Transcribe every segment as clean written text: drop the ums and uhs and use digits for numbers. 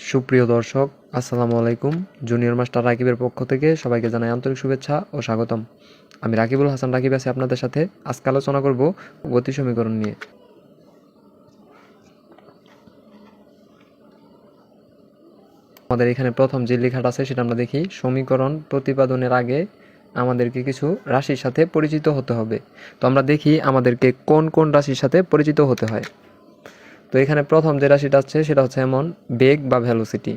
সুপ্রিয় দর্শক, আসসালামু আলাইকুম। জুনিয়র মাস্টার রাকিবের পক্ষ থেকে সবাইকে জানাই আন্তরিক শুভেচ্ছা ও স্বাগতম। আমি রাকিবুল হাসান রাকিব আছি আপনাদের সাথে। আজকে আলোচনা করব গতি সমীকরণ নিয়ে। আমাদের এখানে প্রথম যে লেখাটা আছে সেটা আমরা দেখি। সমীকরণ প্রতিপাদনের আগে আমাদেরকে কিছু রাশির সাথে পরিচিত হতে হবে। তো আমরা দেখি আমাদেরকে কোন কোন রাশির সাথে পরিচিত হতে হয়। তো এখানে প্রথম যে রাশিটা আছে সেটা হচ্ছে এমন বেগ বা ভেলোসিটি।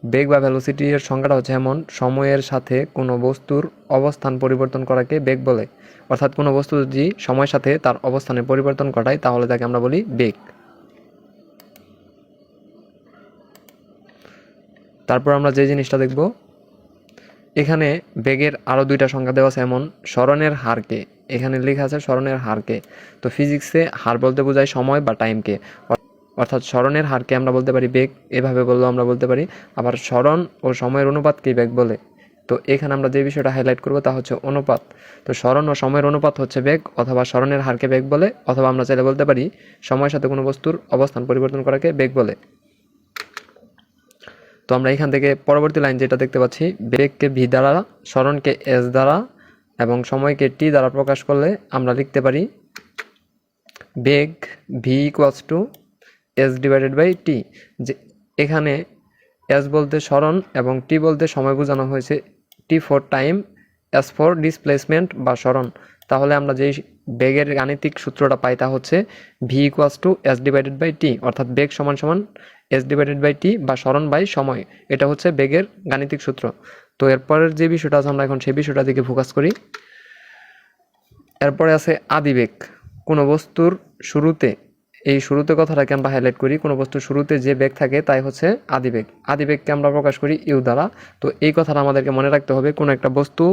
বেগ বা ভেলোসিটির সংজ্ঞাটা হচ্ছে এমন: সময়ের সাথে কোনো বস্তুর অবস্থান পরিবর্তন করাকে বেগ বলে। অর্থাৎ কোনো বস্তু যদি সময়ের সাথে তার অবস্থানে পরিবর্তন ঘটায় তাহলে তাকে আমরা বলি বেগ। তারপর আমরা যে জিনিসটা দেখব, এখানে বেগের আরও দুইটা সংজ্ঞা দেওয়া আছে এমন: স্মরণের হারকে, এখানে লেখা আছে স্মরণের হারকে। তো ফিজিক্সে হার বলতে বোঝায় সময় বা টাইমকে, অর্থাৎ স্মরণের হারকে আমরা বলতে পারি বেগ, এভাবে বললেও আমরা বলতে পারি। আবার স্মরণ ও সময়ের অনুপাতকেই বেগ বলে। তো এখানে আমরা যে বিষয়টা হাইলাইট করব তা হচ্ছে অনুপাত। তো স্মরণ ও সময়ের অনুপাত হচ্ছে বেগ, অথবা স্মরণের হারকে বেগ বলে, অথবা আমরা চাইলে বলতে পারি সময়ের সাথে কোনো বস্তুর অবস্থান পরিবর্তন করাকে বেগ বলে। তো আমরা এখান থেকে পরবর্তী লাইন যেটা দেখতে পাচ্ছি, বেগকে ভি দ্বারা, স্মরণকে এস দ্বারা এবং সময়কে টি দ্বারা প্রকাশ করলে আমরা লিখতে পারি বেগ V equals to S divided by T. যে এখানে এস বলতে স্মরণ এবং টি বলতে সময় বোঝানো হয়েছে। T for time, S for displacement বা স্মরণ। তাহলে আমরা যেই বেগের গাণিতিক সূত্রটা পাই তা হচ্ছে V equals to S divided by টি, অর্থাৎ বেগ সমান সমান এস ডিভাইডেড বাই টি বা স্মরণ বাই সময়। এটা হচ্ছে বেগের গাণিতিক সূত্র। তো এরপরের যে বিষয়টা আছে আমরা এখন সেই বিষয়টা দিকে ফোকাস করি। এরপরে আছে আদিবেগ। কোনো বস্তুর শুরুতে, এই শুরুতে কথাটাকে আমরা হাইলাইট করি, কোনো বস্তুর শুরুতে যে বেগ থাকে তাই হচ্ছে আদিবেগ। আদিবেগকে আমরা প্রকাশ করি ইউ দ্বারা। তো এই কথাটা আমাদেরকে মনে রাখতে হবে, কোনো একটা বস্তু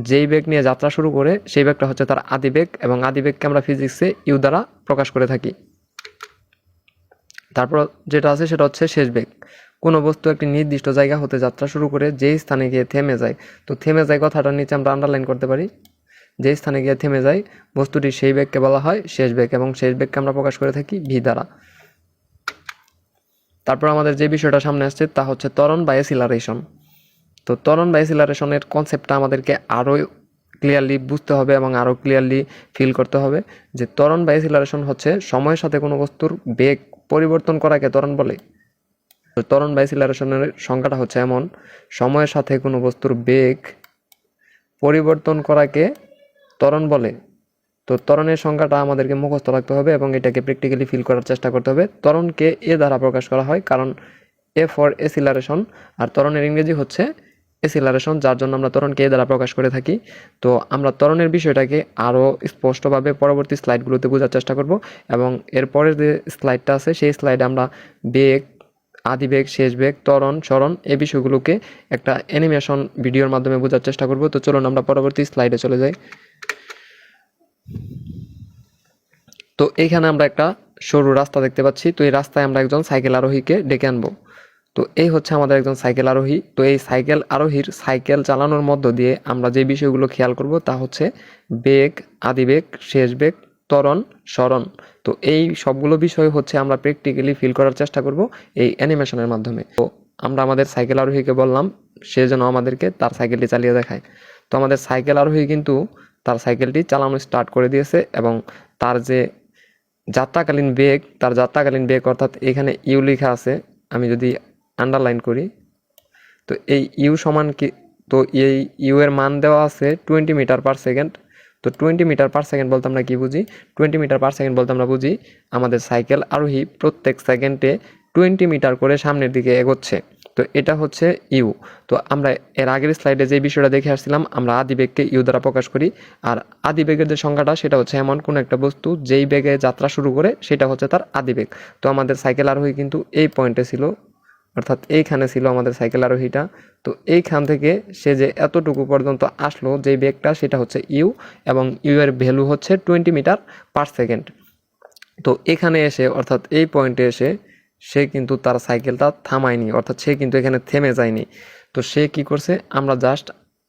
যেই বেগ নিয়ে যাত্রা শুরু করে সেই বেগটা হচ্ছে তার আদিবেগ, এবং আদিবেগকে আমরা ফিজিক্সে ইউ দ্বারা প্রকাশ করে থাকি। তারপর যেটা আছে সেটা হচ্ছে শেষ বেগ। কোনো বস্তু একটি নির্দিষ্ট জায়গা হতে যাত্রা শুরু করে যেই স্থানে গিয়ে থেমে যায়। তো থেমে যায় কথাটার নিচে আমরা আন্ডারলাইন করতে পারি, যে স্থানে গিয়ে থেমে যায় বস্তুটি সেই বেগকে বলা হয় শেষ বেগ, এবং শেষ বেগকে আমরা প্রকাশ করে থাকি ভি দ্বারা। তারপর আমাদের যে বিষয়টা সামনে আসছে তা হচ্ছে ত্বরণ বা অ্যাসিলারেশন। তো ত্বরণ বা অ্যাসিলারেশনের কনসেপ্টটা আমাদেরকে আরও ক্লিয়ারলি বুঝতে হবে এবং আরও ক্লিয়ারলি ফিল করতে হবে যে ত্বরণ বা অ্যাসিলারেশন হচ্ছে সময়ের সাথে কোনো বস্তুর বেগ পরিবর্তন করাকে ত্বরণ বলে। তো ত্বরণ বা অ্যাসিলারেশনের সংখ্যাটা হচ্ছে এমন: সময়ের সাথে কোনো বস্তুর বেগ পরিবর্তন করাকে ত্বরণ বলে। তো ত্বরণের সংখ্যাটা আমাদেরকে মুখস্থ রাখতে হবে এবং এটাকে প্র্যাকটিক্যালি ফিল করার চেষ্টা করতে হবে। ত্বরণকে এ দ্বারা প্রকাশ করা হয়, কারণ এ ফর এসিলারেশন, আর ত্বরণের ইংরেজি হচ্ছে এসিলারেশন, যার জন্য আমরা ত্বরণকে এ দ্বারা প্রকাশ করে থাকি। তো আমরা ত্বরণের বিষয়টাকে আরও স্পষ্টভাবে পরবর্তী স্লাইডগুলোতে বোঝার চেষ্টা করব, এবং এরপরের যে স্লাইডটা আছে সেই স্লাইডে আমরা বেগ, আদিবেগ, শেষ বেগ, ত্বরণ, স্মরণ এই বিষয়গুলোকে একটা অ্যানিমেশন ভিডিওর মাধ্যমে বোঝার চেষ্টা করব। তো চলুন আমরা পরবর্তী স্লাইডে চলে যাই। তো এইখানে আমরা একটা সরু রাস্তা দেখতে পাচ্ছি। তো এই রাস্তায় আমরা একজন সাইকেল আরোহীকে ডেকে আনবো। তো এই হচ্ছে আমাদের একজন সাইকেল আরোহী। তো এই সাইকেল আরোহীর সাইকেল চালানোর মধ্য দিয়ে আমরা যে বিষয়গুলো খেয়াল করব তা হচ্ছে বেগ, আদিবেগ, শেষ বেগ, ত্বরণ, স্মরণ। তো এই সবগুলো বিষয় হচ্ছে আমরা প্র্যাকটিক্যালি ফিল করার চেষ্টা করব এই অ্যানিমেশনের মাধ্যমে। তো আমরা আমাদের সাইকেল আরোহীকে বললাম সে যেন আমাদেরকে তার সাইকেলটি চালিয়ে দেখায়। তো আমাদের সাইকেল আরোহী কিন্তু তার সাইকেলটি চালানো স্টার্ট করে দিয়েছে, এবং তার যে যাত্রাকালীন বেগ, তার যাত্রাকালীন বেগ অর্থাৎ এখানে ইউ লেখা আছে, আমি যদি আন্ডারলাইন করি তো এই ইউ সমান কি, তো এই ইউ এর মান দেওয়া আছে 20 মিটার পার সেকেন্ড। তো 20 মিটার পার সেকেন্ড বলতে আমরা কি বুঝি? 20 মিটার পার সেকেন্ড বলতে আমরা বুঝি আমাদের সাইকেল আরোহী প্রত্যেক সেকেন্ডে 20 মিটার করে সামনের দিকে এগোচ্ছে। তো এটা হচ্ছে ইউ। তো আমরা এর আগের স্লাইডে যে বিষয়টা দেখে আসছিলাম, আমরা আদিবেগকে ইউ দ্বারা প্রকাশ করি। আর আদিবেগের যে সংখ্যাটা সেটা হচ্ছে এমন কোনো একটা বস্তু যেই বেগে যাত্রা শুরু করে সেটা হচ্ছে তার আদিবেগ। তো আমাদের সাইকেল আরোহী কিন্তু এই পয়েন্টে ছিল, অর্থাৎ এইখানে ছিল আমাদের সাইকেল আরোহীটা। তো এইখান থেকে সে যে এতটুকু পর্যন্ত আসলো যেই বেগটা সেটা হচ্ছে ইউ, এবং ইউ এর ভ্যালু হচ্ছে 20 মিটার পার সেকেন্ড। তো এখানে এসে অর্থাৎ এই পয়েন্টে এসে সে কিন্তু তার সাইকেলটা থামায়নি, অর্থাৎ সে কিন্তু এখানে থেমে যায়নি। তো সে কি করছে, আমরা জাস্ট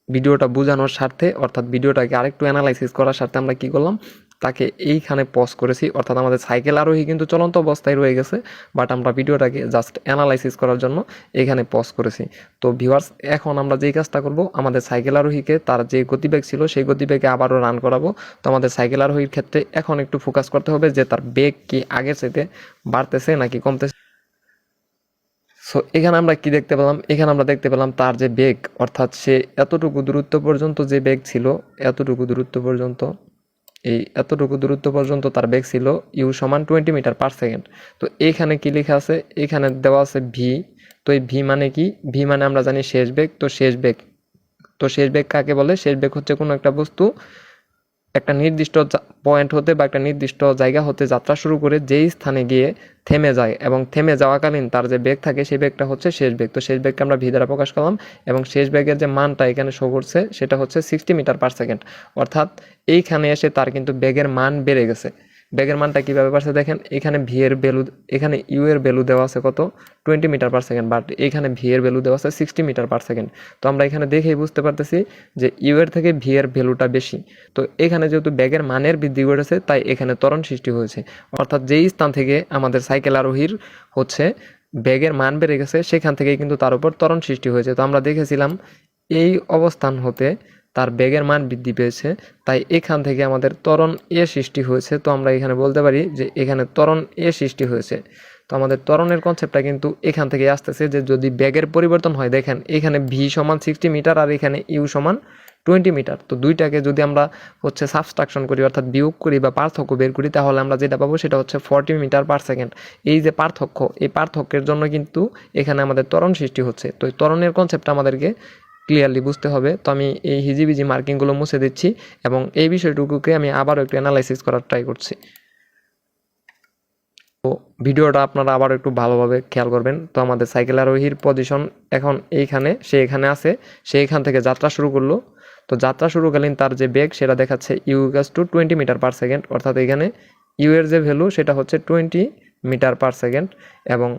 ভিডিওটা বোঝানোর স্বার্থে, অর্থাৎ ভিডিওটাকে আরেকটু অ্যানালাইসিস করার স্বার্থে আমরা কি করলাম, তাকে এইখানে পজ করেছি, অর্থাৎ আমাদের সাইকেল আরোহী কিন্তু চলন্ত অবস্থায় রয়ে গেছে, বাট আমরা ভিডিওটাকে জাস্ট অ্যানালাইসিস করার জন্য এখানে পজ করেছি। তো ভিউয়ার্স, এখন আমরা যেই কাজটা করব, আমাদের সাইকেল আরোহীকে তার যে গতিবেগ ছিল সেই গতিবেগে আবারও রান করাবো। তো আমাদের সাইকেল আরোহীর ক্ষেত্রে এখন একটু ফোকাস করতে হবে যে তার বেগ কি আগের চাইতে বাড়তেছে নাকি কমতেছে। সো এখানে আমরা কি দেখতে পেলাম, এখানে আমরা দেখতে পেলাম তার যে বেগ, অর্থাৎ সে এতটুকু দূরত্ব পর্যন্ত যে বেগ ছিল, এতটুকু দূরত্ব পর্যন্ত তার বেগ ছিল ইউ সমান 20 মিটার পার সেকেন্ড। তো এইখানে কি লেখা আছে, এখানে দেওয়া আছে ভি। তো এই ভি মানে কি, ভি মানে আমরা জানি শেষ বেগ। তো শেষ বেগ কাকে বলে? শেষ বেগ হচ্ছে কোনো একটা বস্তু একটা নির্দিষ্ট পয়েন্ট হতে বা একটা নির্দিষ্ট জায়গা হতে যাত্রা শুরু করে যেই স্থানে গিয়ে থেমে যায়, এবং থেমে যাওয়াকালীন তার যে বেগ থাকে সেই বেগটা হচ্ছে শেষ বেগ। তো শেষ বেগকে আমরা ভি দ্বারা প্রকাশ করলাম, এবং শেষ বেগের যে মানটা এখানে শো করছে সেটা হচ্ছে 60 মিটার পার সেকেন্ড। অর্থাৎ এইখানে এসে তার কিন্তু বেগের মান বেড়ে গেছে। বেগের মানটা কীভাবে বাড়ছে দেখেন, এখানে ভি এর ভ্যালু, এখানে ইউ এর ভ্যালু দেওয়া আছে কত, 20 মিটার পার সেকেন্ড, বাট এখানে ভি এর ভ্যালু দেওয়া আছে 60 মিটার পার সেকেন্ড। তো আমরা এখানে দেখেই বুঝতে পারতেছি যে ইউ এর থেকে ভি এর ভ্যালুটা বেশি। তো এখানে যেহেতু বেগের মানের বৃদ্ধি ঘটেছে, তাই এখানে ত্বরণ সৃষ্টি হয়েছে। অর্থাৎ যেই স্থান থেকে আমাদের সাইকেল আরোহীর হচ্ছে বেগের মান বেড়ে গেছে, সেখান থেকেই কিন্তু তার উপর ত্বরণ সৃষ্টি হয়েছে। তো আমরা দেখেছিলাম এই অবস্থান হতে তার বেগের মান বৃদ্ধি পেয়েছে, তাই এখান থেকে আমাদের ত্বরণ এ সৃষ্টি হয়েছে। তো আমরা এখানে বলতে পারি যে এখানে ত্বরণ এ সৃষ্টি হয়েছে। তো আমাদের ত্বরণের কনসেপ্টটা কিন্তু এখান থেকে আসতেছে, যে যদি বেগের পরিবর্তন হয়, দেখেন এখানে ভি সমান 60 মিটার আর এখানে ইউ সমান 20 মিটার। তো দুইটাকে যদি আমরা হচ্ছে সাবস্ট্রাকশন করি, অর্থাৎ বিয়োগ করি বা পার্থক্য বের করি, তাহলে আমরা যেটা পাবো সেটা হচ্ছে 40 মিটার পার সেকেন্ড। এই যে পার্থক্য, এই পার্থক্যের জন্য কিন্তু এখানে আমাদের ত্বরণ সৃষ্টি হচ্ছে। তো এই ত্বরণের কনসেপ্টটা আমাদেরকে ক্লিয়ারলি বুঝতে হবে। তো আমি এই হিজিবিজি মার্কিংগুলো মুছে দিচ্ছি, এবং এই বিষয়টুকুকে আমি আবারও একটু অ্যানালাইসিস করার ট্রাই করছি। তো ভিডিওটা আপনারা আবার একটু ভালোভাবে খেয়াল করবেন। তো আমাদের সাইকেল আরোহীর পজিশন এখন এইখানে, সে এখানে আছে, সে এখান থেকে যাত্রা শুরু করলো। তো যাত্রা শুরুকালীন তার যে বেগ সেটা দেখাচ্ছে u equals to 20 metre per second, অর্থাৎ এখানে ইউ এর যে ভ্যালু সেটা হচ্ছে 20 মিটার পার সেকেন্ড, এবং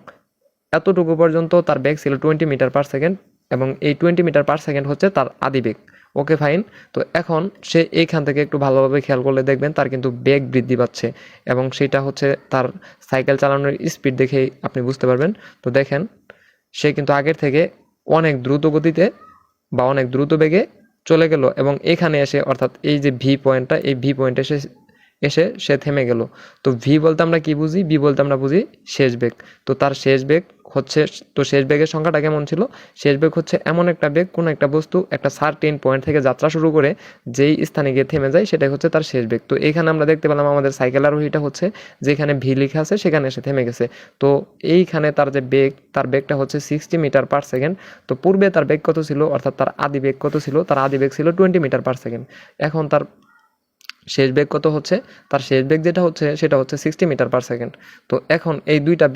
এতটুকু পর্যন্ত তার বেগ ছিল 20 মিটার পার সেকেন্ড, এবং এই 20 মিটার পার সেকেন্ড হচ্ছে তার আদি বেগ। Okay fine. তো এখন সে এইখান থেকে একটু ভালোভাবে খেয়াল করলে দেখবেন তার কিন্তু বেগ বৃদ্ধি পাচ্ছে, এবং সেটা হচ্ছে তার সাইকেল চালানোর স্পিড দেখেই আপনি বুঝতে পারবেন। তো দেখেন সে কিন্তু আগের থেকে অনেক দ্রুত গতিতে বা অনেক দ্রুত বেগে চলে গেল, এবং এখানে এসে, অর্থাৎ এই যে ভি পয়েন্টটা, এই ভি পয়েন্টে এসে সে থেমে গেল। তো ভি বলতে আমরা কি বুঝি? ভি বলতে আমরা বুঝি শেষ বেগ। তো তার শেষ বেগ হচ্ছে, তো শেষ বেগের সংখ্যাটা কেমন ছিল? শেষ বেগ হচ্ছে এমন একটা বেগ, কোনো একটা বস্তু একটা সার্টেন পয়েন্ট থেকে যাত্রা শুরু করে যেই স্থানে গিয়ে থেমে যায় সেটাই হচ্ছে তার শেষ বেগ। তো এখানে আমরা দেখতে পেলাম আমাদের সাইকেল আরোহীটা হচ্ছে যেখানে ভি লেখা আছে সেখানে এসে থেমে গেছে। তো এইখানে তার যে বেগ, তার বেগটা হচ্ছে 60 মিটার পার সেকেন্ড। তো পূর্বে তার বেগ কত ছিল, অর্থাৎ তার আদি বেগ কত ছিল? তার আদি বেগ ছিল 20 মিটার পার সেকেন্ড। এখন তার শেষ বেগ কত হচ্ছে? তার শেষ বেগ যেটা হচ্ছে সেটা হচ্ছে 60 মিটার পার সেকেন্ড। তো এখন এই দুইটা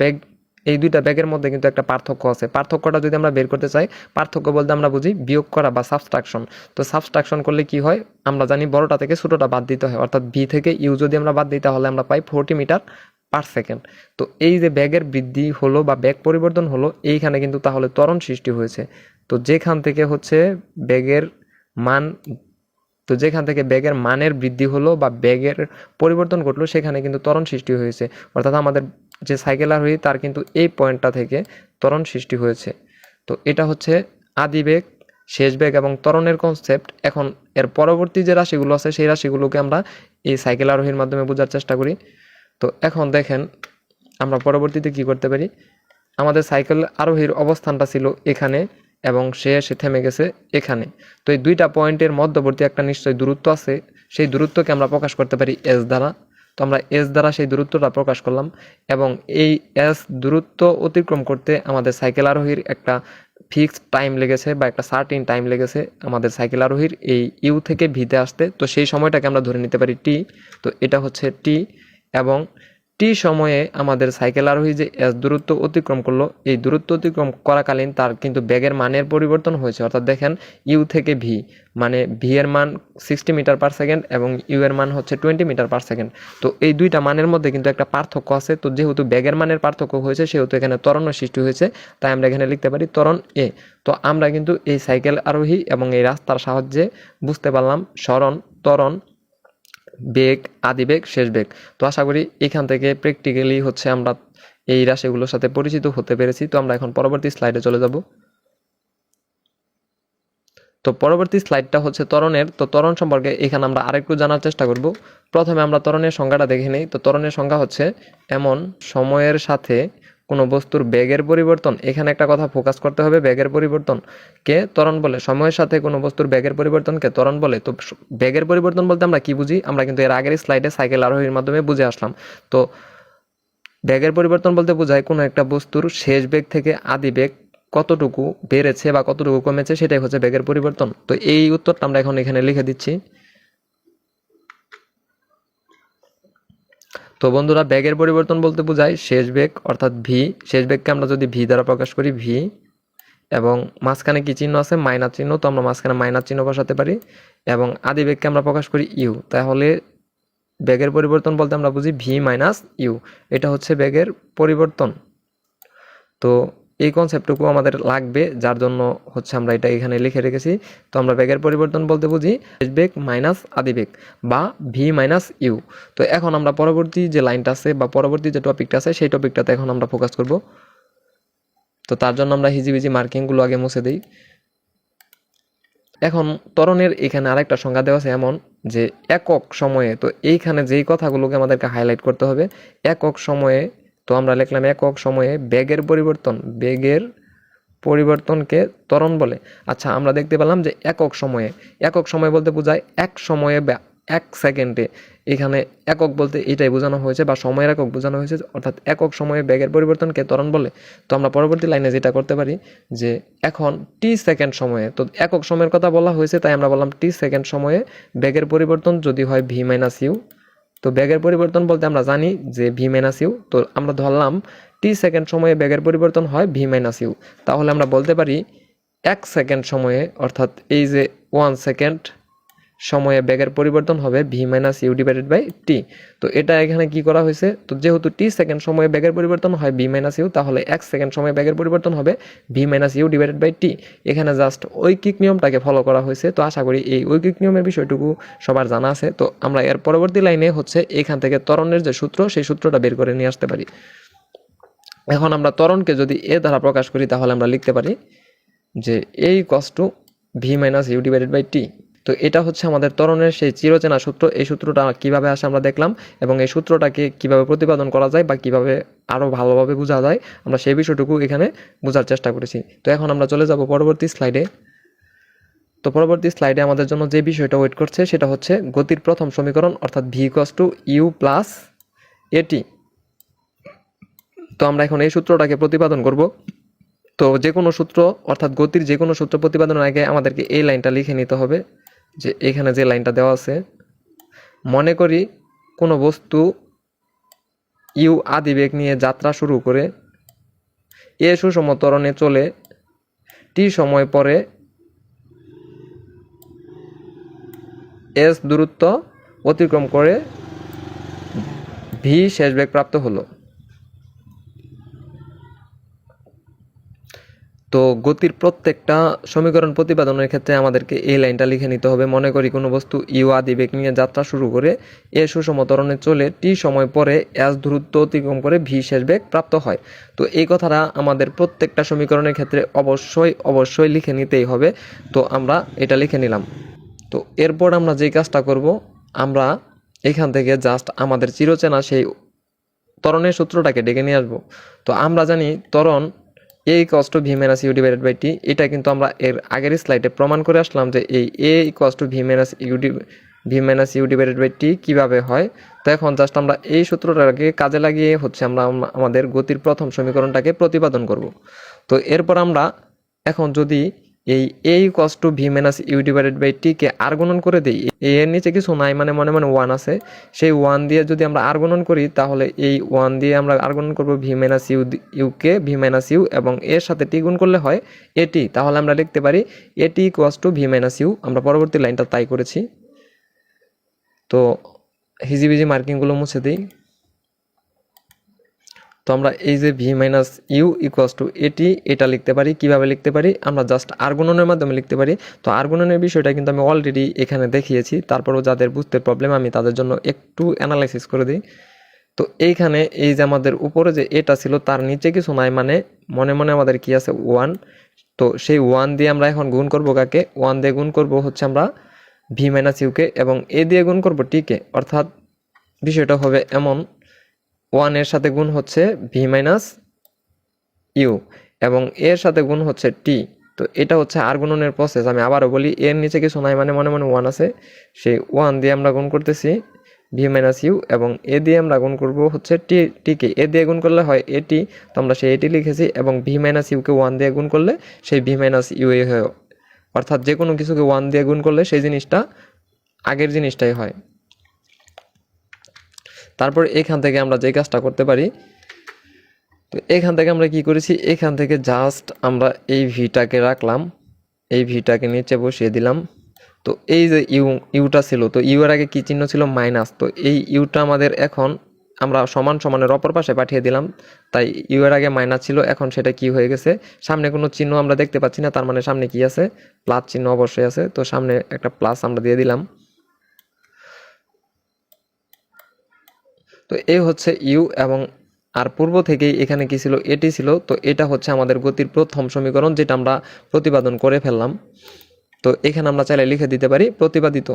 ব্যাগের মধ্যে কিন্তু একটা পার্থক্য আছে। পার্থক্যটা যদি আমরা বের করতে চাই, পার্থক্য বলতে আমরা বুঝি বিয়োগ করা বা সাবস্ট্রাকশন। তো সাবস্ট্রাকশন করলে কি হয়? আমরা জানি বড়টা থেকে ছোটটা বাদ দিতে হয়, অর্থাৎ ভি থেকে ইউ যদি আমরা বাদ দিই তাহলে আমরা পাই 40 মিটার পার সেকেন্ড। তো এই যে ব্যাগের বৃদ্ধি হলো বা ব্যাগ পরিবর্তন হলো, এইখানে কিন্তু তাহলে ত্বরণ সৃষ্টি হয়েছে। তো যেখান থেকে হচ্ছে ব্যাগের মান, তো যেখান থেকে ব্যাগের মানের বৃদ্ধি হলো বা ব্যাগের পরিবর্তন ঘটলো, সেখানে কিন্তু ত্বরণ সৃষ্টি হয়েছে। অর্থাৎ আমাদের যে সাইকেল আরোহী তার কিন্তু এই পয়েন্টটা থেকে ত্বরণ সৃষ্টি হয়েছে। তো এটা হচ্ছে আদি বেগ, শেষ বেগ এবং ত্বরণের কনসেপ্ট। এখন এর পরবর্তী যে রাশিগুলো আছে সেই রাশিগুলোকে আমরা এই সাইকেল আরোহীর মাধ্যমে বোঝার চেষ্টা করি। তো এখন দেখেন আমরা পরবর্তীতে কি করতে পারি। আমাদের সাইকেল আরোহীর অবস্থানটা ছিল এখানে, এবং সে এসে থেমে গেছে এখানে। তো এই দুইটা পয়েন্টের মধ্যবর্তী একটা নিশ্চয়ই দূরত্ব আছে, সেই দূরত্বকে আমরা প্রকাশ করতে পারি এস দ্বারা। তো আমরা এস দ্বারা সেই দূরত্বটা প্রকাশ করলাম, এবং এই এস দূরত্ব অতিক্রম করতে আমাদের সাইকেল আরোহীর একটা ফিক্সড টাইম লেগেছে বা একটা সার্টিন টাইম লেগেছে আমাদের সাইকেল আরোহীর এই ইউ থেকে ভিতে আসতে। তো সেই সময়টাকে আমরা ধরে নিতে পারি টি। তো এটা হচ্ছে টি, এবং টি সময়ে আমাদের সাইকেল আরোহী যে এস দূরত্ব অতিক্রম করলো, এই দূরত্ব অতিক্রম করাকালীন তার কিন্তু ব্যাগের মানের পরিবর্তন হয়েছে। অর্থাৎ দেখেন ইউ থেকে ভি, মানে ভি এর মান 60 মিটার পার সেকেন্ড এবং ইউ এর মান হচ্ছে 20 মিটার পার সেকেন্ড। তো এই দুইটা মানের মধ্যে কিন্তু একটা পার্থক্য আছে। তো যেহেতু ব্যাগের মানের পার্থক্য হয়েছে, সেহেতু এখানে ত্বরণের সৃষ্টি হয়েছে, তাই আমরা এখানে লিখতে পারি ত্বরণ এ। তো আমরা কিন্তু এই সাইকেল আরোহী এবং এই রাস্তার সাহায্যে বুঝতে পারলাম ত্বরণ বেগ, আদি বেগ, শেষ বেগ। তো আশা করি এখান থেকে প্র্যাকটিক্যালি হচ্ছে আমরা এই রাশিগুলোর সাথে পরিচিত হতে পেরেছি। তো আমরা এখন পরবর্তী স্লাইডে চলে যাব। তো পরবর্তী স্লাইডটা হচ্ছে ত্বরণের। তো ত্বরণ সম্পর্কে এখানে আমরা আরেকটু জানার চেষ্টা করব। প্রথমে আমরা ত্বরণের সংজ্ঞাটা দেখে নিই। তো ত্বরণের সংজ্ঞা হচ্ছে এমন সময়ের সাথে কোনো বস্তুর বেগের পরিবর্তন, এখানে একটা কথা ফোকাস করতে হবে, বেগের পরিবর্তনকে ত্বরণ বলে। সময়ের সাথে কোনো বস্তুর বেগের পরিবর্তনকে ত্বরণ বলে। তো বেগের পরিবর্তন বলতে আমরা কি বুঝি, আমরা কিন্তু এর আগের স্লাইডে সাইকেল আরোহীর মাধ্যমে বুঝে আসলাম। তো বেগের পরিবর্তন বলতে বোঝায় কোনো একটা বস্তুর শেষ বেগ থেকে আদি বেগ কতটুকু বেড়েছে বা কতটুকু কমেছে, সেটাই হচ্ছে বেগের পরিবর্তন। তো এই উত্তরটা আমরা এখন এখানে লিখে দিচ্ছি। তো বন্ধুরা, বেগের পরিবর্তন বলতে বোঝায় শেষ বেগ অর্থাৎ ভি। শেষ বেগকে আমরা যদি ভি দ্বারা প্রকাশ করি, ভি, এবং মাঝখানে কি চিহ্ন আছে, মাইনাস চিহ্ন, তো আমরা মাঝখানে মাইনাস চিহ্ন বসাতে পারি, এবং আদি বেগকে আমরা প্রকাশ করি ইউ। তাহলে বেগের পরিবর্তন বলতে আমরা বুঝি ভি মাইনাস ইউ, এটা হচ্ছে বেগের পরিবর্তন। তো এই কনসেপ্টটুকু আমাদের লাগবে, যার জন্য হচ্ছে আমরা এটা এখানে লিখে রেখেছি। তো আমরা বেগের পরিবর্তন বলতে বুঝি শেষ বেগ মাইনাস আদি বেগ বা ভি মাইনাস ইউ। তো এখন আমরা পরবর্তী যে লাইনটা আছে বা পরবর্তী যে টপিকটা আছে সেই টপিকটাতে এখন আমরা ফোকাস করব। তো তার জন্য আমরা হিজিবিজি মার্কিংগুলো আগে মুছে দিই। এখন ত্বরণের এখানে আরেকটা সংজ্ঞা দেওয়া আছে এমন যে একক সময়ে। তো এইখানে যেই কথাগুলোকে আমাদেরকে হাইলাইট করতে হবে, একক সময়ে। তো আমরা লিখলাম একক সময়ে বেগের পরিবর্তন, বেগের পরিবর্তনকে ত্বরণ বলে। আচ্ছা, আমরা দেখতে পেলাম যে একক সময়ে, একক সময় বলতে বোঝায় এক সময়ে বা এক সেকেন্ডে। এখানে একক বলতে এটাই বোঝানো হয়েছে বা সময়ের একক বোঝানো হয়েছে, অর্থাৎ একক সময়ে বেগের পরিবর্তনকে ত্বরণ বলে। তো আমরা পরবর্তী লাইনে যেটা করতে পারি যে এখন টি সেকেন্ড সময়ে, তো একক সময়ের কথা বলা হয়েছে তাই আমরা বললাম টি সেকেন্ড সময়ে বেগের পরিবর্তন যদি হয় ভি মাইনাস ইউ। তো বেগের পরিবর্তন বলতে আমরা জানি যে ভি মাইনাস ইউ। তো আমরা ধরলাম টি সেকেন্ড সময়ে বেগের পরিবর্তন হয় ভি মাইনাস ইউ। তাহলে আমরা বলতে পারি এক সেকেন্ড সময়ে, অর্থাৎ এই যে 1 সেকেন্ড সময়ে বেগের পরিবর্তন হবে V minus U divided by T. তো এটা এখানে কি করা হয়েছে, তো যেহেতু টি সেকেন্ড সময়ে বেগের পরিবর্তন হয় ভি মাইনাস ইউ, তাহলে এক সেকেন্ড সময়ে বেগের পরিবর্তন হবে V minus U divided by T. এখানে জাস্ট ঐকিক নিয়মটাকে ফলো করা হয়েছে। তো আশা করি এই ঐকিক নিয়মের বিষয়টুকু সবার জানা আছে। তো আমরা এর পরবর্তী লাইনে হচ্ছে এখান থেকে ত্বরণের যে সূত্র, সেই সূত্রটা বের করে নিয়ে আসতে পারি। এখন আমরা ত্বরণকে যদি এ দ্বারা প্রকাশ করি তাহলে আমরা লিখতে পারি যে এই কস to V minus U divided by T. তো এটা হচ্ছে আমাদের ত্বরণের সেই চিরচেনা সূত্র। এই সূত্রটা কিভাবে আসে আমরা দেখলাম, এবং এই সূত্রটাকে কিভাবে প্রতিপাদন করা যায় বা কিভাবে আরও ভালোভাবে বোঝা যায় আমরা সেই বিষয়টুকু এখানে বোঝার চেষ্টা করেছি। তো এখন আমরা চলে যাব পরবর্তী স্লাইডে। তো পরবর্তী স্লাইডে আমাদের জন্য যে বিষয়টা ওয়েট করছে সেটা হচ্ছে গতির প্রথম সমীকরণ, অর্থাৎ v equals to you plus at. তো আমরা এখন এই সূত্রটাকে প্রতিপাদন করব। তো যে কোনো সূত্র, অর্থাৎ গতির যে কোনো সূত্র প্রতিপাদনের আগে আমাদেরকে এই লাইনটা লিখে নিতে হবে, যে এখানে যে লাইনটা দেওয়া আছে, মনে করি কোনো বস্তু ইউ আদি বেগ নিয়ে যাত্রা শুরু করে এ সুষম ত্বরণে চলে টি সময় পরে এস দূরত্ব অতিক্রম করে ভি শেষ বেগ প্রাপ্ত হলো। তো গতির প্রত্যেকটা সমীকরণ প্রতিপাদনের ক্ষেত্রে আমাদেরকে এই লাইনটা লিখে নিতে হবে। মনে করি কোনো বস্তু ইউ আদি বেগ নিয়ে যাত্রা শুরু করে এ সুষম ত্বরণে চলে টি সময় পরে এস দূরত্ব অতিক্রম করে ভি শেষ বেগ প্রাপ্ত হয়। তো এই কথাটা আমাদের প্রত্যেকটা সমীকরণের ক্ষেত্রে অবশ্যই লিখে নিতেই হবে। তো আমরা এটা লিখে নিলাম। তো এরপর আমরা যেই কাজটা করব, আমরা এখান থেকে জাস্ট আমাদের চিরচেনা সেই ত্বরণের সূত্রটাকে ডেকে নিয়ে আসবো। তো আমরা জানি ত্বরণ A equals to V minus U divided by T. এটা কিন্তু আমরা এর আগের স্লাইডে প্রমাণ করে আসলাম যে এই A equals to V minus U divided by T কীভাবে হয়। তো এখন জাস্ট আমরা এই সূত্রটাকে কাজে লাগিয়ে হচ্ছে আমরা আমাদের গতির প্রথম সমীকরণটাকে প্রতিপাদন করব। তো এরপর আমরা এখন যদি এই A equals to V minus U divided by টিকে আর গুণন করে দিই, এর নিচে কিছু নাই, মানে মনে মনে 1 আছে, সেই 1 দিয়ে যদি আমরা আর গুণন করি তাহলে এই 1 দিয়ে আমরা আর গুণন করবো ভি মাইনাস ইউকে, ভি মাইনাস ইউ, এবং এর সাথে টি গুণ করলে হয় এটি। তাহলে আমরা লিখতে পারি এটি equals to V minus u. আমরা পরবর্তী লাইনটা তাই করেছি। তো হিজিবিজি মার্কিংগুলো মুছে দিই। তো আমরা এই যে v minus u equals to at, এটা লিখতে পারি। কিভাবে লিখতে পারি? আমরা জাস্ট আর গুণনের মাধ্যমে লিখতে পারি। তো আর গুণনের বিষয়টা কিন্তু আমি অলরেডি এখানে দেখিয়েছি, তারপরেও যাদের বুঝতে প্রবলেম আমি তাদের জন্য একটু অ্যানালাইসিস করে দিই। তো এইখানে এই যে আমাদের উপরে যে এটা ছিল তার নিচে কিছু নাই, মানে মনে মনে আমাদের কি আছে 1। তো সেই 1 দিয়ে আমরা এখন গুণ করব কাকে? 1 দিয়ে গুণ করব হচ্ছে আমরা ভি মাইনাস ইউকে, এবং এ দিয়ে গুণ করব টিকে। অর্থাৎ বিষয়টা হবে এমন, 1 এর সাথে গুণ হচ্ছে ভি মাইনাস ইউ এবং এর সাথে গুণ হচ্ছে টি। তো এটা হচ্ছে আর গুণনের প্রসেস। আমি আবারও বলি, এর নিচে কিছু নাই, মানে মনে মনে 1 আছে। সেই 1 দিয়ে আমরা গুণ করতেছি ভি মাইনাস ইউ, এবং এ দিয়ে আমরা গুণ করবো হচ্ছে টিকে। এ দিয়ে গুণ করলে হয় এটি, তো আমরা সেই এটি লিখেছি, এবং ভি মাইনাস ইউকে 1 দিয়ে গুণ করলে সেই ভি মাইনাস ইউ এ হয়। অর্থাৎ যে কোনো কিছুকে 1 দিয়ে গুণ করলে সেই জিনিসটা আগের জিনিসটাই হয়। তারপর এখান থেকে আমরা যে কাজটা করতে পারি, তো এখান থেকে আমরা কি করেছি, এখান থেকে জাস্ট আমরা এই ভিটাকে রাখলাম, এই ভিটাকে নিচে বসিয়ে দিলাম। তো এই যে ইউটা ছিল, তো ইউ এর আগে কি চিহ্ন ছিল? মাইনাস। তো এই ইউটা আমাদের এখন আমরা সমান সমানের অপর পাশে পাঠিয়ে দিলাম, তাই ইউ এর আগে মাইনাস ছিল, এখন সেটা কি হয়ে গেছে? সামনে কোনো চিহ্ন আমরা দেখতে পাচ্ছি না, তার মানে সামনে কি আছে? প্লাস চিহ্ন অবশ্যই আছে। তো সামনে একটা প্লাস আমরা দিয়ে দিলাম। তো এই হচ্ছে ইউ, এবং আর পূর্ব থেকেই এখানে কি ছিল? এটি ছিল। তো এটা হচ্ছে আমাদের গতির প্রথম সমীকরণ, যেটা আমরা প্রতিপাদন করে ফেললাম। তো এখানে আমরা চাইলে লিখে দিতে পারি প্রতিপাদিত।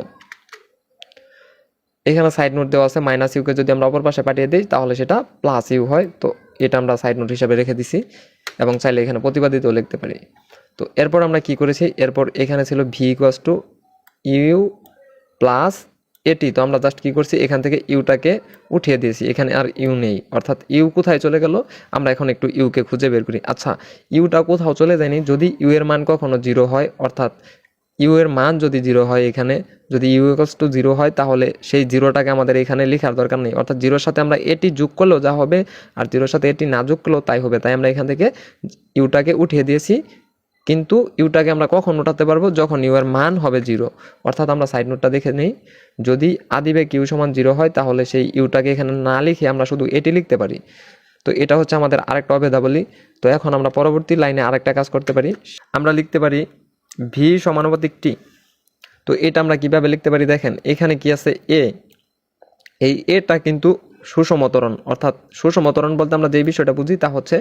এখানে সাইড নোট দেওয়া আছে, মাইনাস ইউকে যদি আমরা অপর পাশে পাঠিয়ে দিই তাহলে সেটা প্লাস ইউ হয়। তো এটা আমরা সাইড নোট হিসাবে রেখে দিছি, এবং চাইলে এখানে প্রতিপাদিত লিখতে পারি। তো এরপর আমরা কি করেছি, এরপর এখানে ছিল v equals to you plus at. তো আমরা জাস্ট কি করছি, এখান থেকে ইউটাকে উঠিয়ে দিয়েছি, এখানে আর ইউ নেই। অর্থাৎ ইউ কোথায় চলে গেল? আমরা এখন একটু ইউকে খুঁজে বের করি। আচ্ছা, ইউটা কোথাও চলে যায়নি। যদি ইউ এর মান কখনো 0 হয়, অর্থাৎ ইউ এর মান যদি 0 হয়, এখানে যদি ইউ ইকুয়ালস টু 0 হয়, তাহলে সেই জিরোটাকে আমাদের এখানে লেখার দরকার নেই। অর্থাৎ জিরোর সাথে আমরা এটি যোগ করলেও যা হবে, আর জিরোর সাথে এটি না যোগ করলেও তাই হবে। তাই আমরা এখান থেকে ইউটাকে উঠিয়ে দিয়েছি। কিন্তু ইউটাকে আমরা কখন উঠাতে পারবো? যখন ইউ এর মান হবে 0। অর্থাৎ আমরা সাইড নোটটা দেখে নেই, যদি আদিবেগ ইউ সমান 0 হয়, তাহলে সেই ইউটাকে এখানে না লিখে আমরা শুধু এটি লিখতে পারি। তো এটা হচ্ছে আমাদের আরেকটা অভেদাবলী। তো এখন আমরা পরবর্তী লাইনে আরেকটা কাজ করতে পারি, আমরা লিখতে পারি ভি সমানুপাতিক টি। তো এটা আমরা কিভাবে লিখতে পারি? দেখেন এখানে কি আছে? এ। এই এটা কিন্তু সুষম ত্বরণ। অর্থাৎ সুষম ত্বরণ বলতে আমরা যেই বিষয়টা বুঝি তা হচ্ছে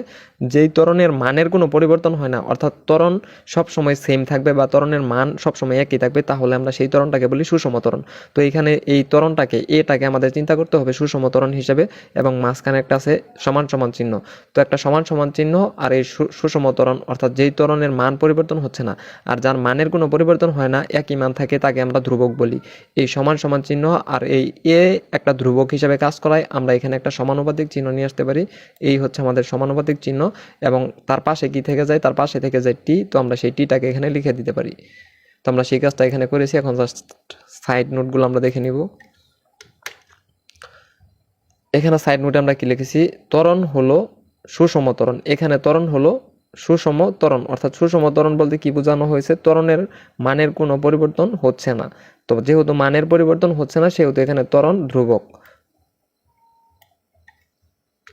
যেই ত্বরণের মানের কোনো পরিবর্তন হয় না, অর্থাৎ ত্বরণ সবসময় সেম থাকবে বা ত্বরণের মান সবসময় একই থাকবে, তাহলে আমরা সেই ত্বরণটাকে বলি সুষম ত্বরণ। তো এখানে এই ত্বরণটাকে, এটাকে আমাদের চিন্তা করতে হবে সুষম ত্বরণ হিসেবে, এবং মাঝখানে একটা আছে সমান সমান চিহ্ন। তো একটা সমান সমান চিহ্ন আর এই সুষম ত্বরণ, অর্থাৎ যেই ত্বরণের মান পরিবর্তন হচ্ছে না আর যার মানের কোনো পরিবর্তন হয় না, একই মান থাকে, তাকে আমরা ধ্রুবক বলি। এই সমান সমান চিহ্ন আর এই এ একটা ধ্রুবক হিসাবে কাজ করায়, আমরা এখানে একটা সমানুপাতিক চিহ্ন নিয়ে আসতে পারি। এই হচ্ছে আমাদের সমানুপাতিক চিহ্ন, এবং তার পাশে কি থেকে যায়? তার পাশে থেকে যায় টি। তো আমরা সেই টিটাকে এখানে লিখে দিতে পারি। তো আমরা সেই কাজটা এখানে করেছি। এখন জাস্ট সাইড নোটগুলো আমরা দেখে নিব। এখানে সাইড নোটে আমরা কি লিখেছি? ত্বরণ হলো সুষম ত্বরণ। এখানে ত্বরণ হলো সুষম ত্বরণ। অর্থাৎ সুষম ত্বরণ বলতে কি বোঝানো হয়েছে? ত্বরণের মানের কোনো পরিবর্তন হচ্ছে না। তো যেহেতু মানের পরিবর্তন হচ্ছে না, সেহেতু এখানে ত্বরণ ধ্রুবক।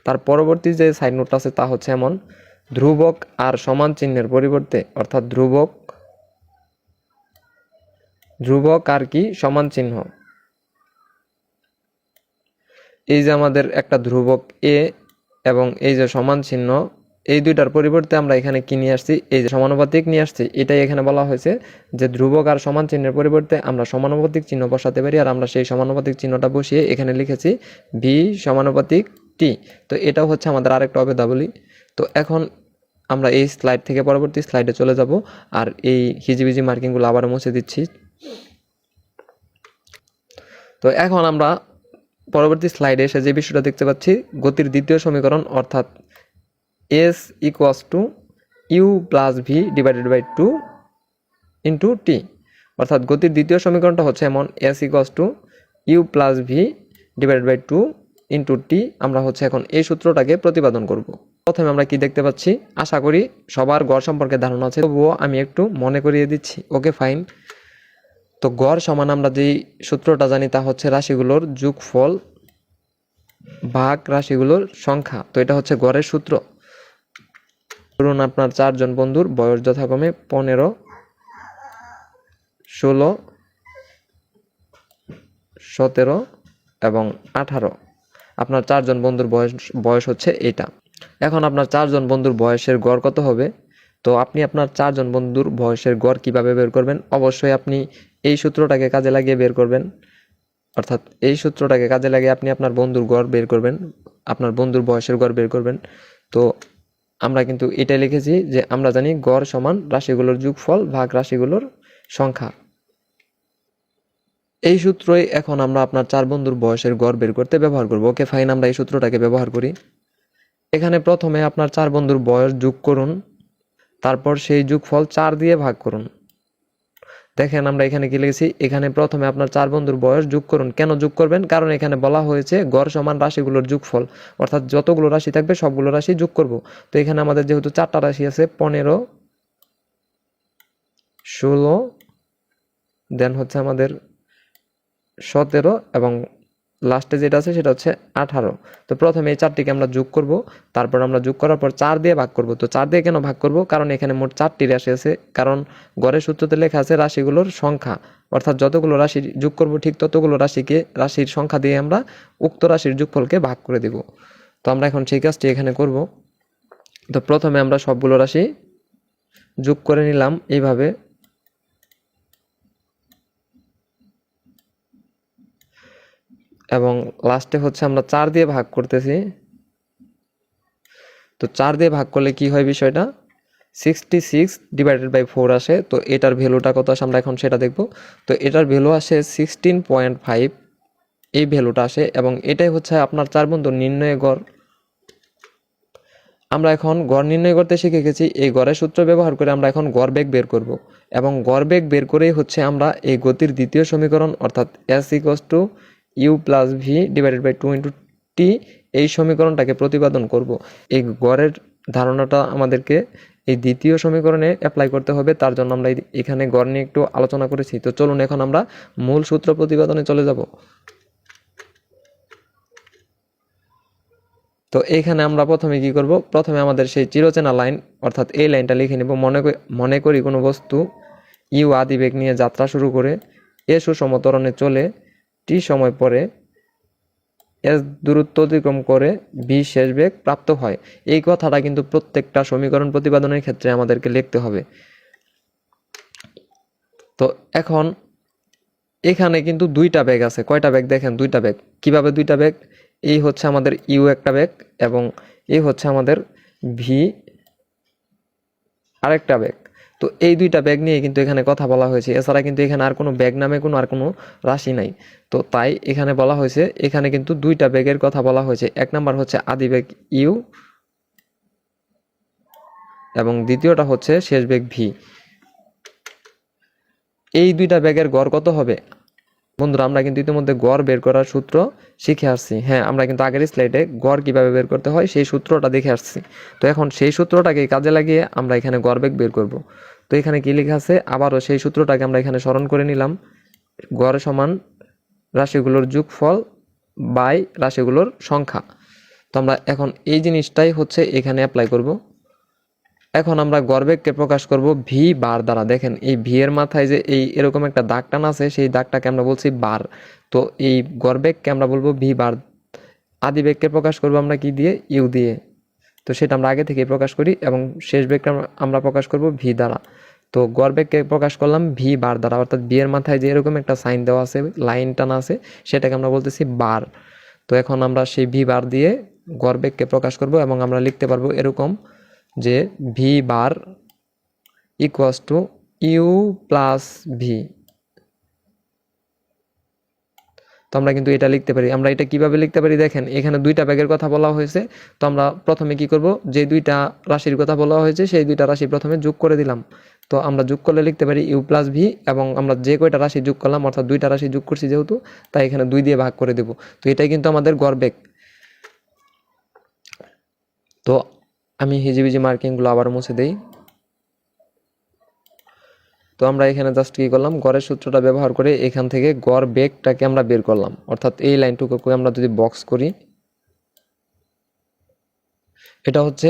তার পরবর্তী যে সাইড নোটটা আছে তা হচ্ছে এমন, ধ্রুবক আর সমান চিহ্নের পরিবর্তে, অর্থাৎ ধ্রুবক আর কি সমান চিহ্ন। এই যে আমাদের একটা ধ্রুবক এ এবং এই যে সমান চিহ্ন, এই দুইটার পরিবর্তে আমরা এখানে কি নিয়ে আসছি? এই যে সমানুপাতিক নিয়ে আসছি। এটাই এখানে বলা হয়েছে যে ধ্রুবক আর সমান চিহ্নের পরিবর্তে আমরা সমানুপাতিক চিহ্ন বসাতে পারি, আর আমরা সেই সমানুপাতিক চিহ্নটা বসিয়ে এখানে লিখেছি ভি সমানুপাতিক টি। তো এটাও হচ্ছে আমাদের আরেকটা অভেদাবলী। তো এখন আমরা এই স্লাইড থেকে পরবর্তী স্লাইডে চলে যাব, আর এই হিজিবিজি মার্কিংগুলো আবারও মুছে দিচ্ছি। তো এখন আমরা পরবর্তী স্লাইডে এসে যে বিষয়টা দেখতে পাচ্ছি, গতির দ্বিতীয় সমীকরণ, অর্থাৎ S equals to you plus V divided by 2 into T. অর্থাৎ গতির দ্বিতীয় সমীকরণটা হচ্ছে এমন, S equals to you plus V divided by 2 into T. আমরা হচ্ছে এখন এই সূত্রটাকে প্রতিপাদন করব। প্রথমে আমরা কি দেখতে পাচ্ছি? আশা করি সবার গড় সম্পর্কে ধারণা আছে, তবুও আমি একটু মনে করিয়ে দিচ্ছি। ওকে, ফাইন। তো গড় সমান আমরা যেই সূত্রটা জানি তা হচ্ছে রাশিগুলোর যোগফল ভাগ রাশিগুলোর সংখ্যা। তো এটা হচ্ছে গড়ের সূত্র। ধরুন আপনার 4 জন বন্ধুর বয়স যথাক্রমে 15, 16, 17 এবং 18। আপনার 4 জন বন্ধুর বয়স হচ্ছে এটা। এখন আপনার 4 জন বন্ধুর বয়সের গড় কত হবে? তো আপনি আপনার 4 জন বন্ধুর বয়সের গড় কিভাবে বের করবেন? অবশ্যই আপনি এই সূত্রটাকে কাজে লাগিয়ে বের করবেন। অর্থাৎ এই সূত্রটাকে কাজে লাগিয়ে আপনি আপনার বন্ধুর গড় বের করবেন, আপনার বন্ধুর বয়সের গড় বের করবেন। তো আমরা কিন্তু এটাই লিখেছি যে আমরা জানি গড় সমান রাশিগুলোর যোগফল ভাগ রাশিগুলোর সংখ্যা। এই সূত্রই এখন আমরা আপনার 4 বন্ধুর বয়সের গড় বের করতে ব্যবহার করব। ওকে ফাইন, আমরা এই সূত্রটাকে ব্যবহার করি। এখানে প্রথমে আপনার 4 বন্ধুর বয়স যোগ করুন, তারপর সেই যোগফল 4 দিয়ে ভাগ করুন। দেখেন আমরা এখানে কি লিখেছি, এখানে প্রথমে আপনার 4 বন্ধুর বয়স যোগ করুন। কেন যোগ করবেন? কারণ এখানে বলা হয়েছে গড় সমান রাশিগুলোর যোগফল, অর্থাৎ যতগুলো রাশি থাকবে সবগুলো রাশি যোগ করব। তো এখানে আমাদের যেহেতু 4টা রাশি আছে, 15, 16, দেন হচ্ছে আমাদের 17 এবং লাস্টে যেটা আছে সেটা হচ্ছে 18। তো প্রথমে এই 4টিকে আমরা যোগ করব, তারপর আমরা যোগ করার পর 4 দিয়ে ভাগ করব। তো 4 দিয়ে কেন ভাগ করব? কারণ এখানে মোট 4টি রাশি আছে, কারণ গড়ের সূত্রতে লেখা আছে রাশিগুলোর সংখ্যা, অর্থাৎ যতগুলো রাশি যোগ করব ঠিক ততগুলো রাশির সংখ্যা দিয়ে আমরা উক্ত রাশির যোগফলকে ভাগ করে দেব। তো আমরা এখন সেই কাজটি এখানে করব। তো প্রথমে আমরা সবগুলো রাশি যোগ করে নিলাম এইভাবে, এবং লাস্টে হচ্ছে আমরা 4 দিয়ে ভাগ করতেছি। তো 4 দিয়ে ভাগ করলে কি হয় বিষয়টা? 66/4 আসে। তো এটার ভ্যালুটা কত আসে আমরা এখন সেটা দেখব। তো এটার ভ্যালু আসে 16.5, এই ভ্যালুটা আসে, এবং এটাই হচ্ছে আপনার 4 বন্ধুর নির্ণয় গড়। আমরা এখন গড় নির্ণয় করতে শিখে গেছি। এই গড়ের সূত্র ব্যবহার করে আমরা এখন গড় বেগ বের করব, এবং গড় বেগ বের করেই হচ্ছে আমরা এই গতির দ্বিতীয় সমীকরণ অর্থাৎ s = u + v / 2 × t, এই সমীকরণটাকে প্রতিপাদন করব। এই গড়ের ধারণাটা আমাদেরকে এই দ্বিতীয় সমীকরণে অ্যাপ্লাই করতে হবে। তার জন্য আমরা এখানে গড় নিয়ে একটু আলোচনা করেছি। তো চলুন এখন আমরা মূল সূত্র প্রতিপাদনে চলে যাব। তো এইখানে আমরা প্রথমে কি করব? প্রথমে আমাদের সেই চিরচেনা লাইন অর্থাৎ এই লাইনটা লিখে নেব। মনে করি কোনো বস্তু ইউ আদিবেগ নিয়ে যাত্রা শুরু করে এ সুষম ত্বরণে চলে টি সময় পরে এস দূরত্ব অতিক্রম করে বি শেষ বেগ প্রাপ্ত হয়। এই কথাটা কিন্তু প্রত্যেকটা সমীকরণ প্রতিপাদনের ক্ষেত্রে আমাদেরকে লিখতে হবে। তো এখন এখানে কিন্তু দুইটা বেগ আছে। কয়টা বেগ? দেখেন দুইটা বেগ। কিভাবে দুইটা বেগ? এই হচ্ছে আমাদের ইউ একটা বেগ, এবং এই হচ্ছে আমাদের ভি আরেকটা বেগ। তো এই দুইটা বেগ নিয়ে কিন্তু এখানে কথা বলা হয়েছে। এছাড়া কিন্তু এখানে আর কোনো বেগ নামে আর কোনো রাশি নাই। তো তাই এখানে বলা হয়েছে, এখানে কিন্তু দুইটা বেগের কথা বলা হয়েছে। এক নাম্বার হচ্ছে আদি বেগ ইউ, এবং দ্বিতীয়টা হচ্ছে শেষ বেগ ভি। এই দুইটা বেগের গড় কত হবে? বন্ধুরা আমরা কিন্তু ইতিমধ্যে গড় বের করার সূত্র শিখে আসছি। হ্যাঁ, আমরা কিন্তু আগের স্লাইডে গড় কিভাবে বের করতে হয় সেই সূত্রটা দেখে আসছি। তো এখন সেই সূত্রটাকে কাজে লাগিয়ে আমরা এখানে গড় বেগ বের করব। তো এখানে কি লেখা আছে? আবারও সেই সূত্রটাকে আমরা এখানে স্মরণ করে নিলাম। গড় সমান রাশিগুলোর যোগফল বাই রাশিগুলোর সংখ্যা। তো আমরা এখন এই জিনিসটাই হচ্ছে এখানে অ্যাপ্লাই করব। এখন আমরা গড়বেগকে প্রকাশ করব ভি বার দ্বারা। দেখেন এই ভি এর মাথায় যে এই এরকম একটা দাগ টান আছে, সেই দাগটাকে আমরা বলছি বার। তো এই গড়বেগকে আমরা বলবো ভি বার। আদি বেগকে প্রকাশ করব আমরা কি দিয়ে? ইউ দিয়ে। তো সেটা আমরা আগে থেকেই প্রকাশ করি, এবং শেষ বেগকে আমরা প্রকাশ করব ভি দ্বারা। তো গড়বেগকে প্রকাশ করলাম ভি বার দ্বারা, অর্থাৎ ভি এর মাথায় যে এরকম একটা সাইন দেওয়া আছে, লাইন টানা আছে, সেটাকে আমরা বলতেছি বার। তো এখন আমরা সেই ভি বার দিয়ে গড়বেগকে প্রকাশ করব, এবং আমরা লিখতে পারবো এরকম যে v bar equals to you plus v. তো আমরা কিন্তু এটা লিখতে পারি। আমরা এটা কিভাবে লিখতে পারি? দেখেন এখানে দুইটা ব্যাগের কথা বলা হয়েছে। তো আমরা প্রথমে কি করব? যে দুইটা রাশির কথা বলা হয়েছে সেই দুইটা রাশি প্রথমে যোগ করে দিলাম। তো আমরা যোগ করলে লিখতে পারি ইউ প্লাস ভি, এবং আমরা যে কয়টা রাশি যোগ করলাম অর্থাৎ দুইটা রাশি যোগ করছি যেহেতু, তাই এখানে 2 দিয়ে ভাগ করে দেব। তো এটাই কিন্তু আমাদের গড় বেগ। তো আমি হিজিবিজি মার্কিংগুলো আবার মুছে দেই। তো আমরা এখানে জাস্ট কি করলাম? গড়ের সূত্রটা ব্যবহার করে এখান থেকে গড় বেগটাকে আমরা বের করলাম। অর্থাৎ এই লাইনটুকুকে আমরা যদি বক্স করি, এটা হচ্ছে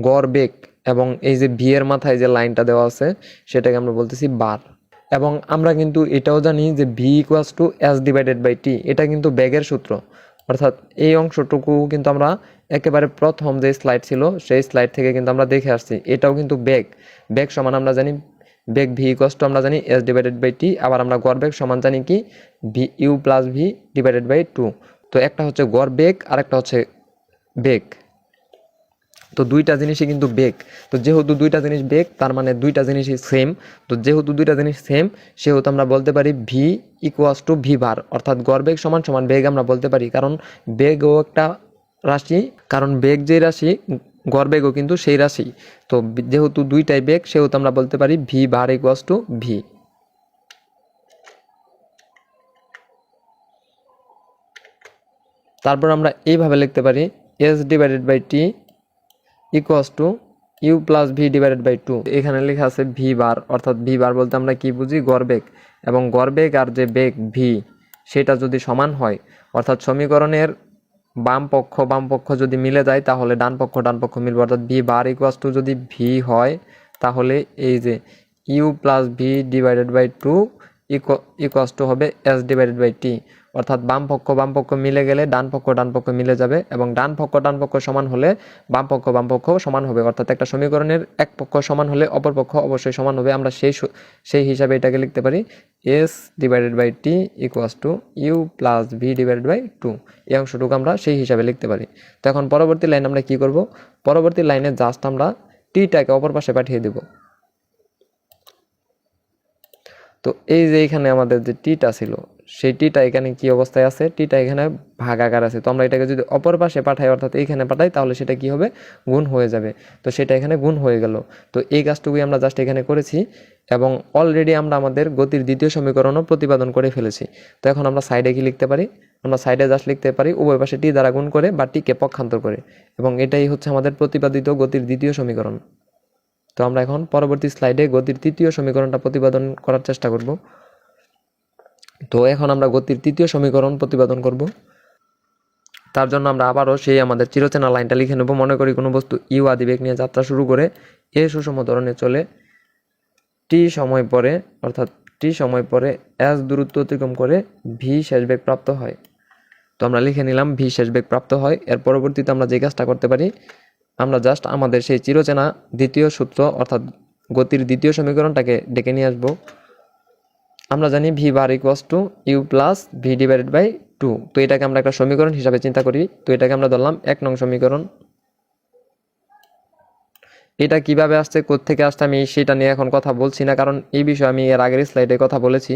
গড় বেগ, এবং এই যে ভি এর মাথায় যে লাইনটা দেওয়া আছে সেটাকে আমরা বলতেছি বার। এবং আমরা কিন্তু এটাও জানি যে V equals to S divided by T, এটা কিন্তু বেগের সূত্র। অর্থাৎ এই অংশটুকু কিন্তু আমরা একেবারে প্রথম যে স্লাইড ছিল সেই স্লাইড থেকে কিন্তু আমরা দেখে আসছি, এটাও কিন্তু বেগ। বেগ সমান আমরা জানি বেগ ভি ইকুয়ালস টু আমরা জানি এস ডিভাইডেড বাই টি, আবার আমরা গড় বেগ সমান জানি কি v u plus V divided by two. তো একটা হচ্ছে গড় বেগ আর একটা হচ্ছে বেগ। তো দুইটা জিনিসই কিন্তু বেগ। তো যেহেতু দুইটা জিনিস বেগ তার মানে দুইটা জিনিসই সেম। তো যেহেতু দুইটা জিনিস সেম সেহেতু আমরা বলতে পারি ভি ইকুয়ালস টু ভি বার, অর্থাৎ গড় বেগ সমান সমান বেগ আমরা বলতে পারি, কারণ বেগও একটা রাশি, কারণ বেগ যে রাশি গড় বেগও কিন্তু সেই রাশি। তো যেহেতু দুইটাই বেগ সেহেতু আমরা বলতে পারি v bar equals to v. তারপর আমরা এইভাবে লিখতে পারি s divided by t equals to you plus V divided by two. এখানে লেখা আছে ভি বার, অর্থাৎ ভি বার বলতে আমরা কি বুঝি, গড় বেগ। এবং গড় বেগ আর যে বেগ ভি সেটা যদি সমান হয়, অর্থাৎ সমীকরণের বাম পক্ষ যদি মিলে যায় তাহলে ডান পক্ষ মিলবে, অর্থাৎ ভি বার ইকুয়ালস টু যদি ভি হয় তাহলে এই যে u plus V divided by two equals to হবে এস ডিভাইডেড বাই টি। অর্থাৎ বাম পক্ষ মিলে গেলে ডান পক্ষ মিলে যাবে, এবং ডান পক্ষ সমান হলে বাম পক্ষ সমান হবে। অর্থাৎ একটা সমীকরণের এক পক্ষ সমান হলে অপর পক্ষ অবশ্যই সমান হবে। আমরা সেই হিসাবে এটাকে লিখতে পারি s divided by t equals to you plus V divided by two. এই অংশটুকু আমরা সেই হিসাবে লিখতে পারি। তো এখন পরবর্তী লাইন আমরা কি করব, পরবর্তী লাইনে জাস্ট আমরা টিটাকে অপর পাশে পাঠিয়ে দেব। তো এই যে এখানে আমাদের যে টিটা ছিল সেই টিটা এখানে কি অবস্থায় আছে, টিটা এখানে ভাগাকার আছে। তো আমরা এটাকে যদি অপর পাশে পাঠাই অর্থাৎ এইখানে পাঠাই তাহলে সেটা কি হবে, গুণ হয়ে যাবে। তো সেটা এখানে গুণ হয়ে গেল। তো এই কাজটুকুই আমরা জাস্ট এখানে করেছি, এবং অলরেডি আমরা আমাদের গতির দ্বিতীয় সমীকরণও প্রতিপাদন করে ফেলেছি। তো এখন আমরা সাইডে কি লিখতে পারি, আমরা সাইডে জাস্ট লিখতে পারি উভয় পাশে টি দ্বারা গুণ করে বা টিকে পক্ষান্তর করে, এবং এটাই হচ্ছে আমাদের প্রতিপাদিত গতির দ্বিতীয় সমীকরণ। তো আমরা এখন পরবর্তী স্লাইডে গতির তৃতীয় সমীকরণটা প্রতিপাদন করার চেষ্টা করব। তো এখন আমরা গতির তৃতীয় সমীকরণ প্রতিপাদন করব। তার জন্য আমরা আবারও সেই আমাদের চিরচেনা লাইনটা লিখে নেব। মনে করি কোনো বস্তু ইউ আদিবেগ নিয়ে যাত্রা শুরু করে এ সুষম ধরনে চলে টি সময় পরে, অর্থাৎ টি সময় পরে এস দূরত্ব অতিক্রম করে ভি শেষ বেগ প্রাপ্ত হয়। তো আমরা লিখে নিলাম ভি শেষ বেগ প্রাপ্ত হয়। এর পরবর্তীতে আমরা যে কাজটা করতে পারি, আমরা জাস্ট আমাদের সেই চিরচেনা দ্বিতীয় সূত্র অর্থাৎ গতির দ্বিতীয় সমীকরণটাকে ডেকে নিয়ে আসবো। আমরা জানি v bar equals to you plus V divided by two. তো এটাকে আমরা একটা সমীকরণ হিসাবে চিন্তা করি। তো এটাকে আমরা ধরলাম 1 নং সমীকরণ। এটা কিভাবে আসছে, কোত্থেকে আসছে আমি সেটা নিয়ে এখন কথা বলছি না, কারণ এই বিষয়ে আমি এর আগের স্লাইডে কথা বলেছি।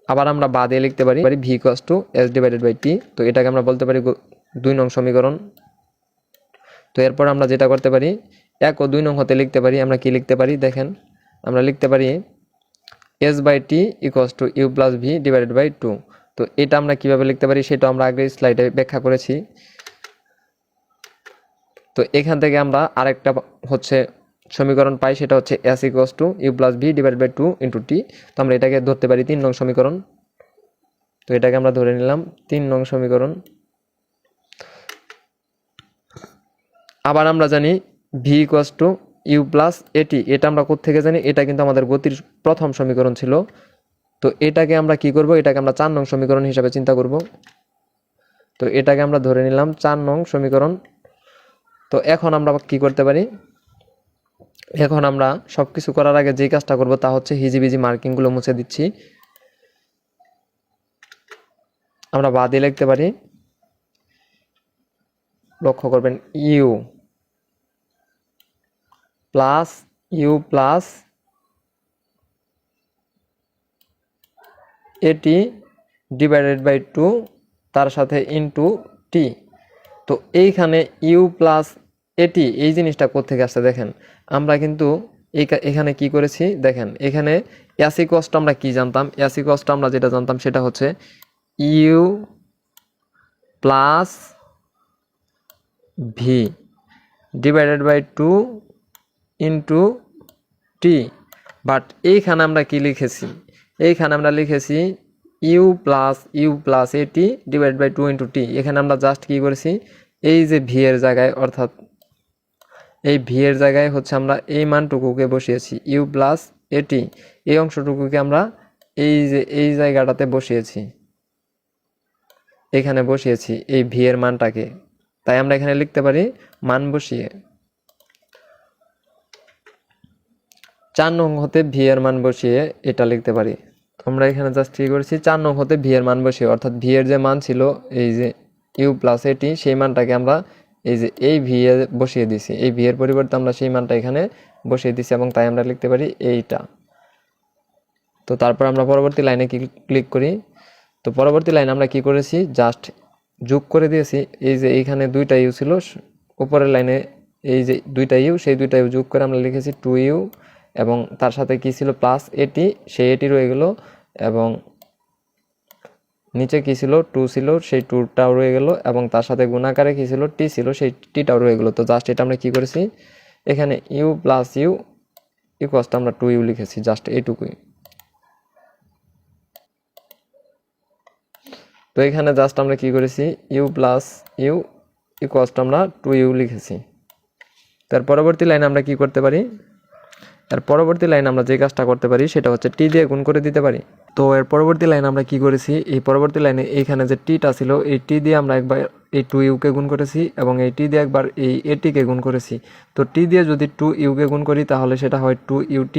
আবার আমরা বাদে লিখতে পারি V equals to S divided by T. তো এটাকে আমরা বলতে পারি 2 নং সমীকরণ। তো এরপর আমরা যেটা করতে পারি 1 ও 2 নং হতে লিখতে পারি। আমরা কি লিখতে পারি দেখেন, আমরা লিখতে পারি s by t equals to you plus V divided by two. তো এটা আমরা কিভাবে লিখতে পারি সেটা আমরা আগের স্লাইডে ব্যাখ্যা করেছি। তো এখান থেকে আমরা আরেকটা হচ্ছে সমীকরণ পাই, সেটা হচ্ছে S equals to you plus V divided by two into T. তো আমরা এটাকে ধরতে পারি 3 নং সমীকরণ। তো এটাকে আমরা ধরে নিলাম 3 নং সমীকরণ। আবার আমরা জানি V equals to you plus at, এটা আমরা কোত্থেকে জানি, এটা কিন্তু আমাদের গতির প্রথম সমীকরণ ছিল। তো এটাকে আমরা কি করব, এটাকে আমরা 4 নং সমীকরণ হিসাবে চিন্তা করব। তো এটাকে আমরা ধরে নিলাম 4 নং সমীকরণ। তো এখন আমরা কি করতে পারি, এখন আমরা সবকিছু করার আগে যে কাজটা করব তা হচ্ছে হিজিবিজি মার্কিংগুলো মুছে দিচ্ছি। আমরা বাদে লিখতে পারি, লক্ষ্য করবেন ইউ প্লাস এটি ডিভাইডেড বাই টু তার সাথে ইনটু টি। তো এইখানে ইউ প্লাস এটি এই জিনিসটা কোত্থেকে আসছে দেখেন, আমরা কিন্তু এখানে কি করেছি দেখেন, এখানে এসি কস্ট আমরা কি জানতাম, এসি কস্ট আমরা যেটা জানতাম সেটা হচ্ছে u plus V divided by two into t. But এইখানে আমরা কি লিখেছি, এইখানে আমরা লিখেছি u plus at divide by two into t. এখানে আমরা জাস্ট কি করেছি এই যে ভি এর জায়গায়, অর্থাৎ এই ভি এর জায়গায় হচ্ছে আমরা এই মানটুকুকে বসিয়েছি ইউ প্লাস এটি, এই অংশটুকুকে আমরা এই যে এই জায়গাটাতে বসিয়েছি, এখানে বসিয়েছি এই ভি এর মানটাকে। তাই আমরা এখানে লিখতে পারি মান বসিয়ে 4 নং হতে ভি এর মান বসিয়ে এটা লিখতে পারি। আমরা এখানে জাস্ট কি করেছি, 4 নং হতে ভি এর মান বসিয়ে, অর্থাৎ ভি এর যে মান ছিল এই যে ইউ প্লাস এটি, সেই মানটাকে আমরা এই যে এই ভি এ বসিয়ে দিছি, এই ভি এর পরিবর্তে আমরা সেই মানটা এখানে বসিয়ে দিছি, এবং তাই আমরা লিখতে পারি এইটা। তো তারপর আমরা পরবর্তী লাইনে ক্লিক করি। তো পরবর্তী লাইনে আমরা কি করেছি, জাস্ট যোগ করে দিয়েছি। এই যে এইখানে 2টা ইউ ছিল, উপরের লাইনে এই যে 2টা ইউ, সেই 2টা ইউ যোগ করে আমরা লিখেছি 2u, এবং তার সাথে কি ছিল প্লাস এটি, সেই এটি রয়ে গেল, এবং নিচে কি ছিল 2 ছিল, সেই 2টাও রয়ে গেল, এবং তার সাথে গুণাকারে কি ছিল টি ছিল, সেই টিটাও রয়ে গেল। তো জাস্ট এটা আমরা কি করেছি, এখানে ইউ প্লাস ইউ ইকুয়ালস আমরা 2u লিখেছি, জাস্ট এইটুকুই। তো এখানে জাস্ট আমরা কি করেছি, ইউ প্লাস ইউ ইকুয়ালস আমরা 2u লিখেছি। তার পরবর্তী লাইনে আমরা কি করতে পারি, এর পরবর্তী লাইন আমরা যে কাজটা করতে পারি সেটা হচ্ছে টি দিয়ে গুণ করে দিতে পারি। তো এর পরবর্তী লাইন আমরা কি করেছি, এই পরবর্তী লাইনে এইখানে যে টিটা ছিল, এই টি দিয়ে আমরা একবার এই 2u-কে গুণ করেছি, এবং এই টি দিয়ে একবার এই এটিকে গুণ করেছি। তো টি দিয়ে যদি 2u-কে গুণ করি তাহলে সেটা হয় 2ut,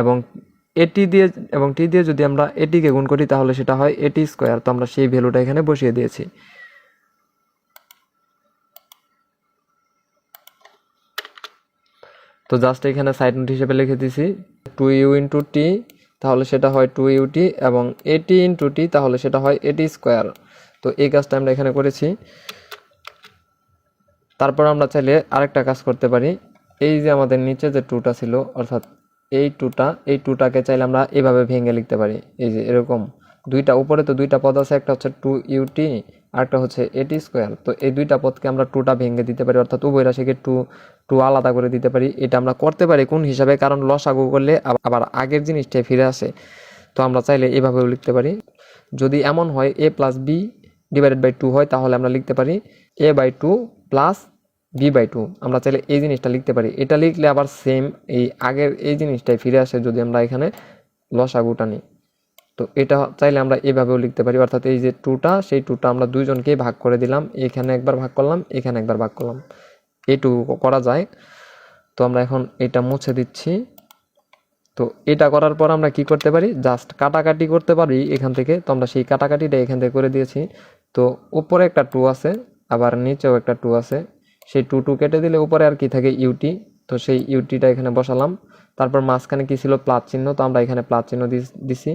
এবং এটি দিয়ে এবং টি দিয়ে যদি আমরা এটিকে গুণ করি তাহলে সেটা হয় এটি স্কোয়ার। তো আমরা সেই ভ্যালুটা এখানে বসিয়ে দিয়েছি। তো জাস্ট এখানে সাইড নোট হিসেবে লিখে দিছি 2u ইন্টু টি, তাহলে সেটা হয় 2ut, এবং এটি ইন্টু টি, তাহলে সেটা হয় এটি স্কোয়ার। তো এই কাজটা আমরা এখানে করেছি। তারপর আমরা চাইলে আরেকটা কাজ করতে পারি, এই যে আমাদের নিচে যে 2টা ছিল, অর্থাৎ এই 2টাকে চাইলে আমরা এভাবে ভেঙে লিখতে পারি, এই যে এরকম দুইটা, উপরে তো 2টা পদ আছে, একটা হচ্ছে 2ut আর একটা হচ্ছে এটি স্কোয়ার। তো এই 2টা পদকে আমরা 2টা ভেঙে দিতে পারি, অর্থাৎ উভয় রাশিকে 2 আলাদা করে দিতে পারি। এটা আমরা করতে পারি কোন হিসাবে, কারণ লসাগু করলে আবার আগের জিনিসটাই ফিরে আসে। তো আমরা চাইলে এভাবেও লিখতে পারি। যদি এমন হয় a plus b divided by 2 হয়, তাহলে আমরা লিখতে পারি a/2 প্লাস b/2। আমরা চাইলে এই জিনিসটা লিখতে পারি। এটা লিখলে আবার সেম এই আগের এই জিনিসটাই ফিরে আসে যদি আমরা এখানে লসাগুটা নিই। তো এটা চাইলে আমরা এভাবেও লিখতে পারি, অর্থাৎ এই যে 2টা, সেই 2টা আমরা দুইজনকেই ভাগ করে দিলাম, এখানে একবার ভাগ করলাম, এখানে একবার ভাগ করলাম, এইটুকু করা যায়। তো আমরা এখন এটা মুছে দিচ্ছি। তো এটা করার পর আমরা কি করতে পারি, জাস্ট কাটাকাটি করতে পারি এখান থেকে। তো আমরা সেই কাটাকাটিটা এখান থেকে করে দিয়েছি। তো উপরে একটা 2 আছে, আবার নিচেও একটা 2 আছে, সেই 2 কেটে দিলে উপরে আর কি থাকে ইউটি। তো সেই ইউটিটা এখানে বসালাম। তারপর মাঝখানে কি ছিল প্লাস চিহ্ন, তো আমরা এখানে প্লাস চিহ্ন দিছি।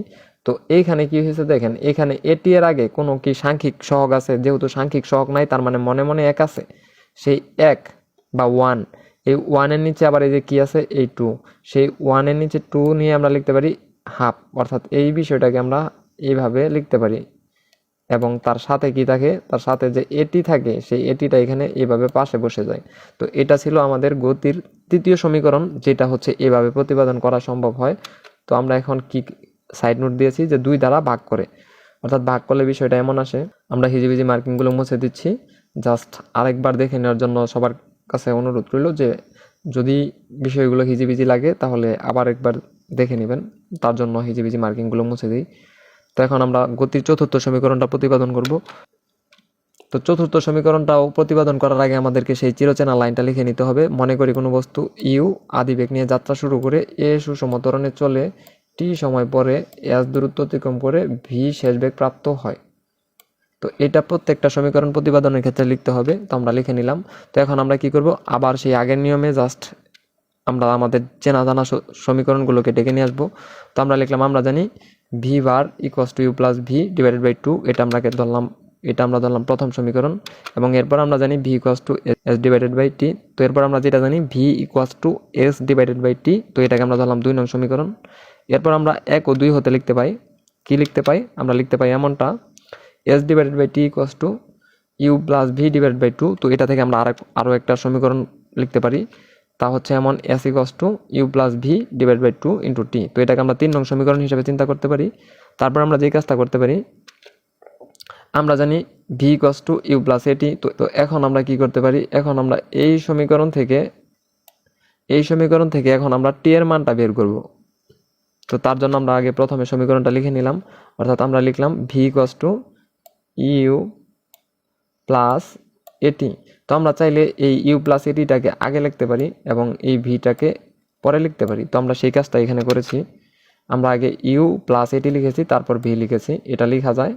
তো এইখানে কি হয়েছে দেখেন, এখানে এটি এর আগে কোনো কি সাংখ্যিক সহগ আছে, যেহেতু সাংখ্যিক সহগ নাই তার মানে মনে মনে 1 আছে, সেই 1 বা 1, এই 1 এর নিচে আবার এই যে কি আছে এই 2, সেই 1 এর নিচে 2 নিয়ে আমরা লিখতে পারি হাফ, অর্থাৎ এই বিষয়টাকে আমরা এইভাবে লিখতে পারি। এবং তার সাথে কি থাকে, তার সাথে যে এটি থাকে, সেই এটিটা এখানে এইভাবে পাশে বসে যায়। তো এটা ছিল আমাদের গতির তৃতীয় সমীকরণ, যেটা হচ্ছে এভাবে প্রতিপাদন করা সম্ভব হয়। তো আমরা এখন কি সাইড নোট দিয়েছি যে 2 দ্বারা ভাগ করে, অর্থাৎ ভাগ করলে বিষয়টা এমন আসে। আমরা হিজিবিজি মার্কিংগুলো মুছে দিচ্ছি, জাস্ট আরেকবার দেখে নেওয়ার জন্য সবার কাছে অনুরোধ রইল যে যদি বিষয়গুলো হিজিবিজি লাগে তাহলে আবার একবার দেখে নেবেন, তার জন্য হিজিবিজি মার্কিংগুলো মুছে দিই। তো এখন আমরা গতির চতুর্থ সমীকরণটা প্রতিপাদন করব। তো চতুর্থ সমীকরণটাও প্রতিপাদন করার আগে আমাদেরকে সেই চিরচেনা লাইনটা লিখে নিতে হবে। মনে করি কোনো বস্তু ইউ আদিবেগ নিয়ে যাত্রা শুরু করে এ সুষম ত্বরণে চলে টি সময় পরে এস দূরত্ব অতিক্রম করে ভি শেষ বেগ প্রাপ্ত হয়। তো এটা প্রত্যেকটা সমীকরণ প্রতিপাদনের ক্ষেত্রে লিখতে হবে। তো আমরা লিখে নিলাম। তো এখন আমরা কি করব, আবার সেই আগের নিয়মে জাস্ট আমরা আমাদের চেনা জানা সমীকরণগুলোকে ডেকে নিয়ে আসবো। তো আমরা লিখলাম, আমরা জানি v bar equals to you plus V divided by 2, এটা আমরা ধরলাম প্রথম সমীকরণ। এবং এরপর আমরা জানি V equals to S divided by T. তো এরপর আমরা যেটা জানি V equals to S divided by T, তো এটাকে আমরা ধরলাম 2 নং সমীকরণ। এরপর আমরা 1 ও 2 হতে লিখতে পাই, কি লিখতে পাই, আমরা লিখতে পাই এমনটা, s divided by t equals to you plus V divided by 2। তো এটা থেকে আমরা আরও একটা সমীকরণ লিখতে পারি, তা হচ্ছে এমন S equals to you plus V divide by 2 into T. তো এটাকে আমরা 3 নং সমীকরণ হিসেবে চিন্তা করতে পারি। তারপর আমরা যে কাজটা করতে পারি, আমরা জানি V equals to you plus at. তো এখন আমরা কি করতে পারি, এখন আমরা এই সমীকরণ থেকে এখন আমরা টি এর মানটা বের করব। তো তার জন্য আমরা আগে প্রথমে সমীকরণটা লিখে নিলাম, অর্থাৎ আমরা লিখলাম v equals to you plus at. তো আমরা চাইলে এই ইউ প্লাস এটিটাকে আগে লিখতে পারি এবং এই ভিটাকে পরে লিখতে পারি। তো আমরা সেই কাজটা এখানে করেছি, আমরা আগে ইউ প্লাস এটি লিখেছি, তারপর ভি লিখেছি, এটা লেখা যায়।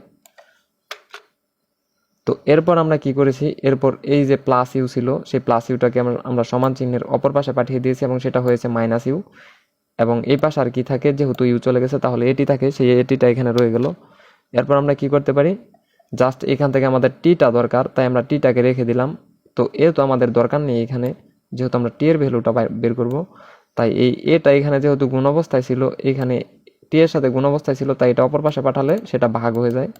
তো এরপর আমরা কি করেছি, এরপর এই যে প্লাস ইউ ছিল সেই প্লাস ইউটাকে আমরা সমান চিহ্নের অপর পাশে পাঠিয়ে দিয়েছি এবং সেটা হয়েছে মাইনাস ইউ। এবং এই পাশে আর কি থাকে, যেহেতু ইউ চলে গেছে তাহলে এটি থাকে, সেই এটিটা এখানে রয়ে গেল। এরপর আমরা কি করতে পারি, জাস্ট এখান থেকে আমাদের টিটা দরকার, তাই আমরা টিটাকে রেখে দিলাম। তো এ তো আমাদের দরকার নেই এখানে, যেহেতু আমরা টি এর ভ্যালুটা বের করব, তাই এই এটা এখানে যেহেতু গুণ অবস্থায় ছিল, এখানে টি এর সাথে গুণ অবস্থায় ছিল, তাই এটা অপর পাশে পাঠালে সেটা ভাগ হয়ে যায়।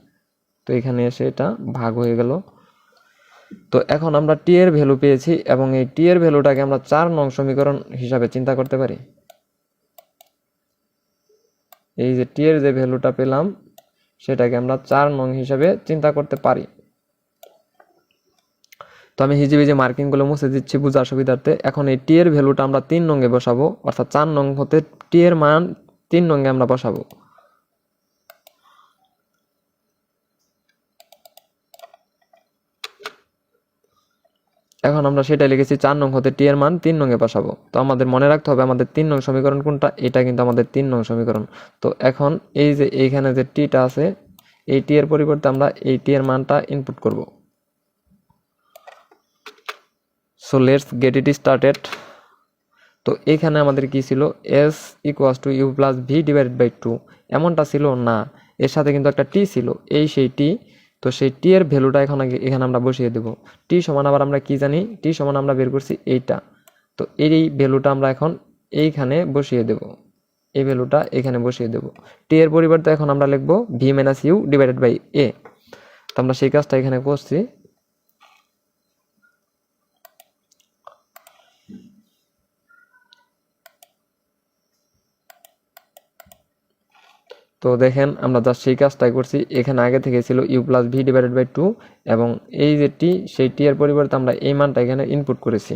তো এখানে এসে এটা ভাগ হয়ে গেল। তো এখন আমরা টি এর ভ্যালু পেয়েছি এবং এই টি এর ভ্যালুটাকে আমরা 4 নং সমীকরণ হিসাবে চিন্তা করতে পারি। এই যে টি এর যে ভ্যালুটা পেলাম সেটাকে আমরা 4 নং হিসাবে চিন্তা করতে পারি। তো আমি হিজিবিজি মার্কিংগুলো মুছে দিচ্ছি বোঝার সুবিধার্থে। এখন এই টি এর ভ্যালুটা আমরা 3 নং এ বসাবো, অর্থাৎ 4 নং হতে টি এর মান 3 নং এ আমরা বসাবো। এখন আমরা সেটা লিখেছি 4 নং হতে টি এর মান 3 নং এ বসাবো। তো আমাদের মনে রাখতে হবে আমাদের 3 নং সমীকরণ কোনটা, এটা কিন্তু আমাদের 3 নং সমীকরণ। তো এখন এই যে এইখানে যে টিটা আছে, এই টি এর পরিবর্তে আমরা এই টি এর মানটা ইনপুট করব। So let's get it started. তো এখানে আমাদের কি ছিল, s equals to you plus V divided by 2, এমনটা ছিল না, এর সাথে কিন্তু একটা টি ছিল, এই সেই টি। তো সেই টি এর ভ্যালুটা এখানে আমরা বসিয়ে দেব। টি সমান আবার আমরা কি জানি, টি সমান আমরা বের করছি এইটা। তো এই ভ্যালুটা আমরা এখন এইখানে বসিয়ে দেব, এই ভ্যালুটা এখানে বসিয়ে দেব। টি এর পরিবর্তে এখন আমরা লিখবো V minus U divided by A. তো আমরা সেই কাজটা এখানে করছি। তো দেখেন আমরা জাস্ট সেই কাজটাই করছি, এখানে আগে থেকে ছিল u plus V divided by 2 এবং এই যে টি, সেই টি এর পরিবর্তে আমরা এই মানটা এখানে ইনপুট করেছি।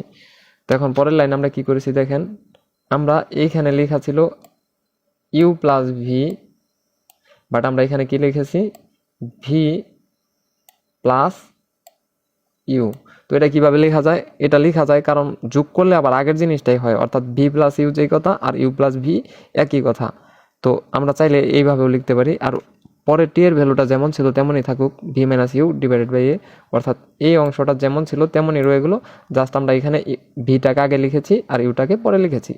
তো এখন পরের লাইন আমরা কি করেছি দেখেন, আমরা এইখানে লেখা ছিল ইউ প্লাস ভি, বাট আমরা এখানে কি লিখেছি ভি প্লাস ইউ। তো এটা কিভাবে লেখা যায়, এটা লেখা যায় কারণ যোগ করলে আবার আগের জিনিসটাই হয়, অর্থাৎ ভি প্লাস ইউ যেই কথা আর ইউ প্লাস ভি একই কথা। তো আমরা চাইলে এইভাবেও লিখতে পারি, আর পরে টি এর ভ্যালুটা যেমন ছিল তেমনই থাকুক, V minus U divided by A, অর্থাৎ এই অংশটা যেমন ছিল তেমনই রয়ে গেল, জাস্ট আমরা এখানে ভিটাকে আগে লিখেছি আর ইউটাকে পরে লিখেছি।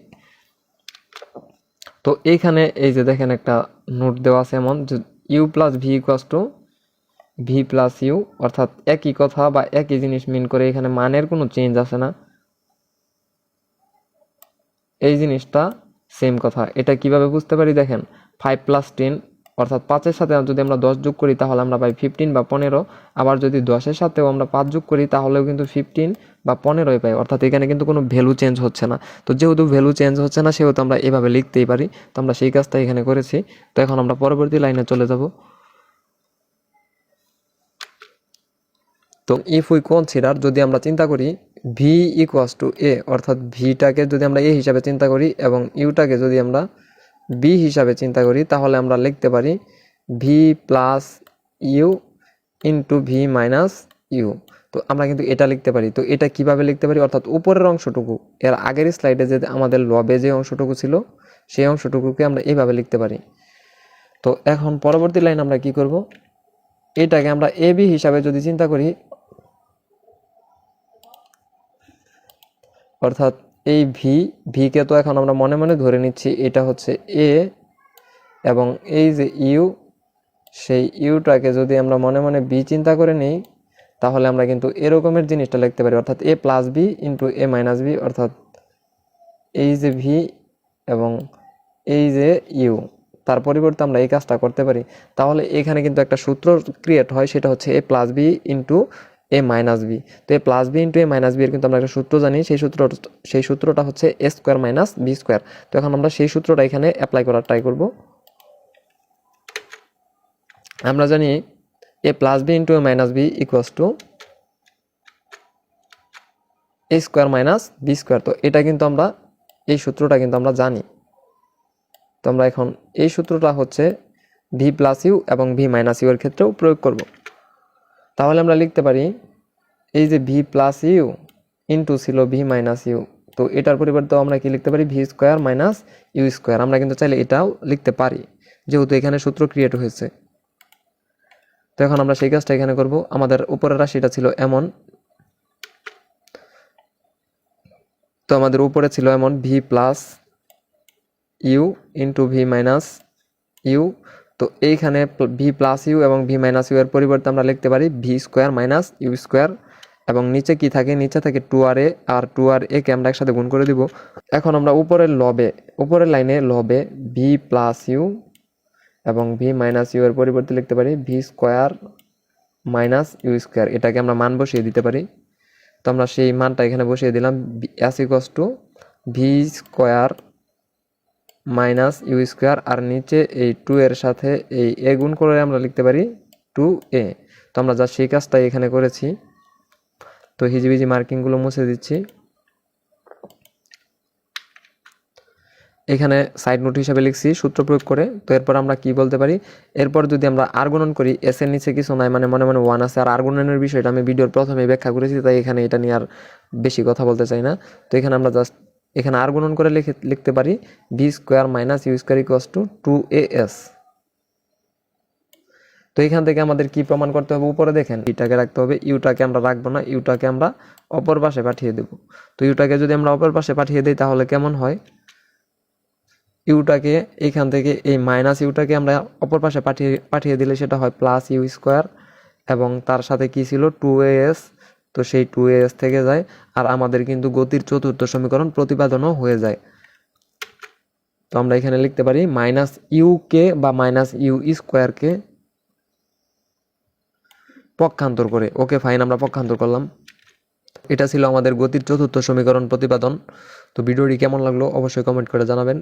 তো এইখানে এই যে দেখেন একটা নোট দেওয়া আছে এমন যে u plus v equals to v plus u, অর্থাৎ একই কথা বা একই জিনিস মিন করে, এখানে মানের কোনো চেঞ্জ আসে না, এই জিনিসটা সেম কথা। এটা কিভাবে বুঝতে পারি দেখেন, 5 প্লাস 10, অর্থাৎ 5-এর সাথে যদি আমরা 10 যোগ করি তাহলে আমরা পাই 15 বা 15। আবার যদি 10-এর সাথেও আমরা 5 যোগ করি তাহলেও কিন্তু 15 বা 15ই পাই, অর্থাৎ এখানে কিন্তু কোনো ভ্যালু চেঞ্জ হচ্ছে না। তো যেহেতু ভ্যালু চেঞ্জ হচ্ছে না সেহেতু আমরা এভাবে লিখতেই পারি। তো আমরা সেই কাজটা এখানে করেছি। তো এখন আমরা পরবর্তী লাইনে চলে যাব। তো ইফ উই কনসিডার, যদি আমরা চিন্তা করি ভি ইকুয়ালস টু এ, অর্থাৎ ভিটাকে যদি আমরা এ হিসাবে চিন্তা করি এবং ইউটাকে যদি আমরা বি হিসাবে চিন্তা করি, তাহলে আমরা লিখতে পারি v plus u into v minus u. তো আমরা কিন্তু এটা লিখতে পারি। তো এটা কিভাবে লিখতে পারি, অর্থাৎ উপরের অংশটুকু, এর আগের স্লাইডে যে আমাদের লবে যে অংশটুকু ছিল সেই অংশটুকুকে আমরা এইভাবে লিখতে পারি। তো এখন পরবর্তী লাইন আমরা কি করব, এটাকে আমরা এ বি হিসাবে যদি চিন্তা করি, অর্থাৎ এই ভিকে তো এখন আমরা মনে মনে ধরে নিচ্ছি এটা হচ্ছে এ, এবং এই যে ইউ, সেই ইউটাকে যদি আমরা মনে মনে বি চিন্তা করে নিই তাহলে আমরা কিন্তু এরকমের জিনিসটা লিখতে পারি, অর্থাৎ এ plus B into A minus B, অর্থাৎ এই যে ভি এবং এই যে ইউ, তার পরিবর্তে আমরা এই কাজটা করতে পারি। তাহলে এখানে কিন্তু একটা সূত্র ক্রিয়েট হয়, সেটা হচ্ছে এ plus B into A minus B. তো এ plus B into A minus B এর কিন্তু আমরা একটা সূত্র জানি, সেই সূত্রটা হচ্ছে এ স্কোয়ার মাইনাস বি স্কোয়ার। তো এখন আমরা সেই সূত্রটা এখানে অ্যাপ্লাই করার ট্রাই করব। আমরা জানি A plus B into A minus B equals to A square minus B square. তো এটা কিন্তু আমরা এই সূত্রটা কিন্তু আমরা জানি। তো আমরা এখন এই সূত্রটা হচ্ছে ভি প্লাস ইউ এবং ভি মাইনাস ইউ এর ক্ষেত্রেও প্রয়োগ করব। তাহলে আমরা লিখতে পারি এই যে ভি প্লাস ইউ ইন্টু ছিল ভি মাইনাস ইউ, তো এটার পরিবর্তে আমরা কি লিখতে পারি v square minus you square. আমরা কিন্তু চাইলে এটাও লিখতে পারি যেহেতু এখানে সূত্র ক্রিয়েট হয়েছে। তো এখন আমরা সেই কাজটা এখানে করব। আমাদের উপরের রাশিটা ছিল এমন, তো আমাদের উপরে ছিল এমন v plus u into v minus u. তো এইখানে ভি প্লাস ইউ এবং ভি মাইনাস ইউ এর পরিবর্তে আমরা লিখতে পারি v square minus you square. এবং নিচে কি থাকে, নিচে থাকে 2r আর 2r কে আমরা একসাথে গুণ করে দিব। এখন আমরা উপরের লাইনে লবে ভি প্লাস ইউ এবং ভি মাইনাস ইউ এর পরিবর্তে লিখতে পারি v square minus you square. এটাকে আমরা মান বসিয়ে দিতে পারি। তো আমরা সেই মানটা এখানে বসিয়ে দিলাম, S equals to V square minus you square, আর নিচে এই 2 এর সাথে এই এ গুণ করে আমরা লিখতে পারি 2a। তো আমরা যা সেই কাজটাই এখানে করেছি। তো হিজিবিজি মার্কিংগুলো মুছে দিচ্ছি। এখানে সাইড নোট হিসেবে লিখছি সূত্র প্রয়োগ করে। তো এরপর আমরা কি বলতে পারি, এরপর যদি আমরা আর গুণন করি, এস এর নিচে কিছু নাই, মানে মনে মনে 1 আছে। আর গুণনের বিষয়টা আমি ভিডিওর প্রথমে ব্যাখ্যা করেছি, তাই এখানে এটা নিয়ে আর বেশি কথা বলতে চাই না। তো এখানে আমরা জাস্ট এখানে আর গুণন করে লিখতে পারি v square minus you square equals to 2as। তো এখান থেকে আমাদের কি প্রমাণ করতে হবে, উপরে দেখেন ইটাকে রাখতে হবে, ইউটাকে আমরা রাখবো না, ইউটাকে আমরা অপর পাশে পাঠিয়ে দেব। তো ইউটাকে যদি আমরা অপর পাশে পাঠিয়ে দিই তাহলে কেমন হয়, ইউটাকে এইখান থেকে এই মাইনাস ইউটাকে আমরা অপর পাশে পাঠিয়ে দিলে সেটা হয় প্লাস ইউ স্কোয়ার, এবং তার সাথে কি ছিল 2as। তো সেই 2as থেকে যায়, আর আমাদের কিন্তু গতির চতুর্থ সমীকরণ প্রতিপাদনও হয়ে যায়। তো আমরা এখানে লিখতে পারি মাইনাস ইউকে বা মাইনাস ইউ স্কোয়ারকে পক্ষান্তর করে, ওকে ফাইন, আমরা পক্ষান্তর করলাম। এটা ছিল আমাদের গতির চতুর্থ সমীকরণ প্রতিপাদন। তো ভিডিওটি কেমন লাগলো অবশ্যই কমেন্ট করে জানাবেন।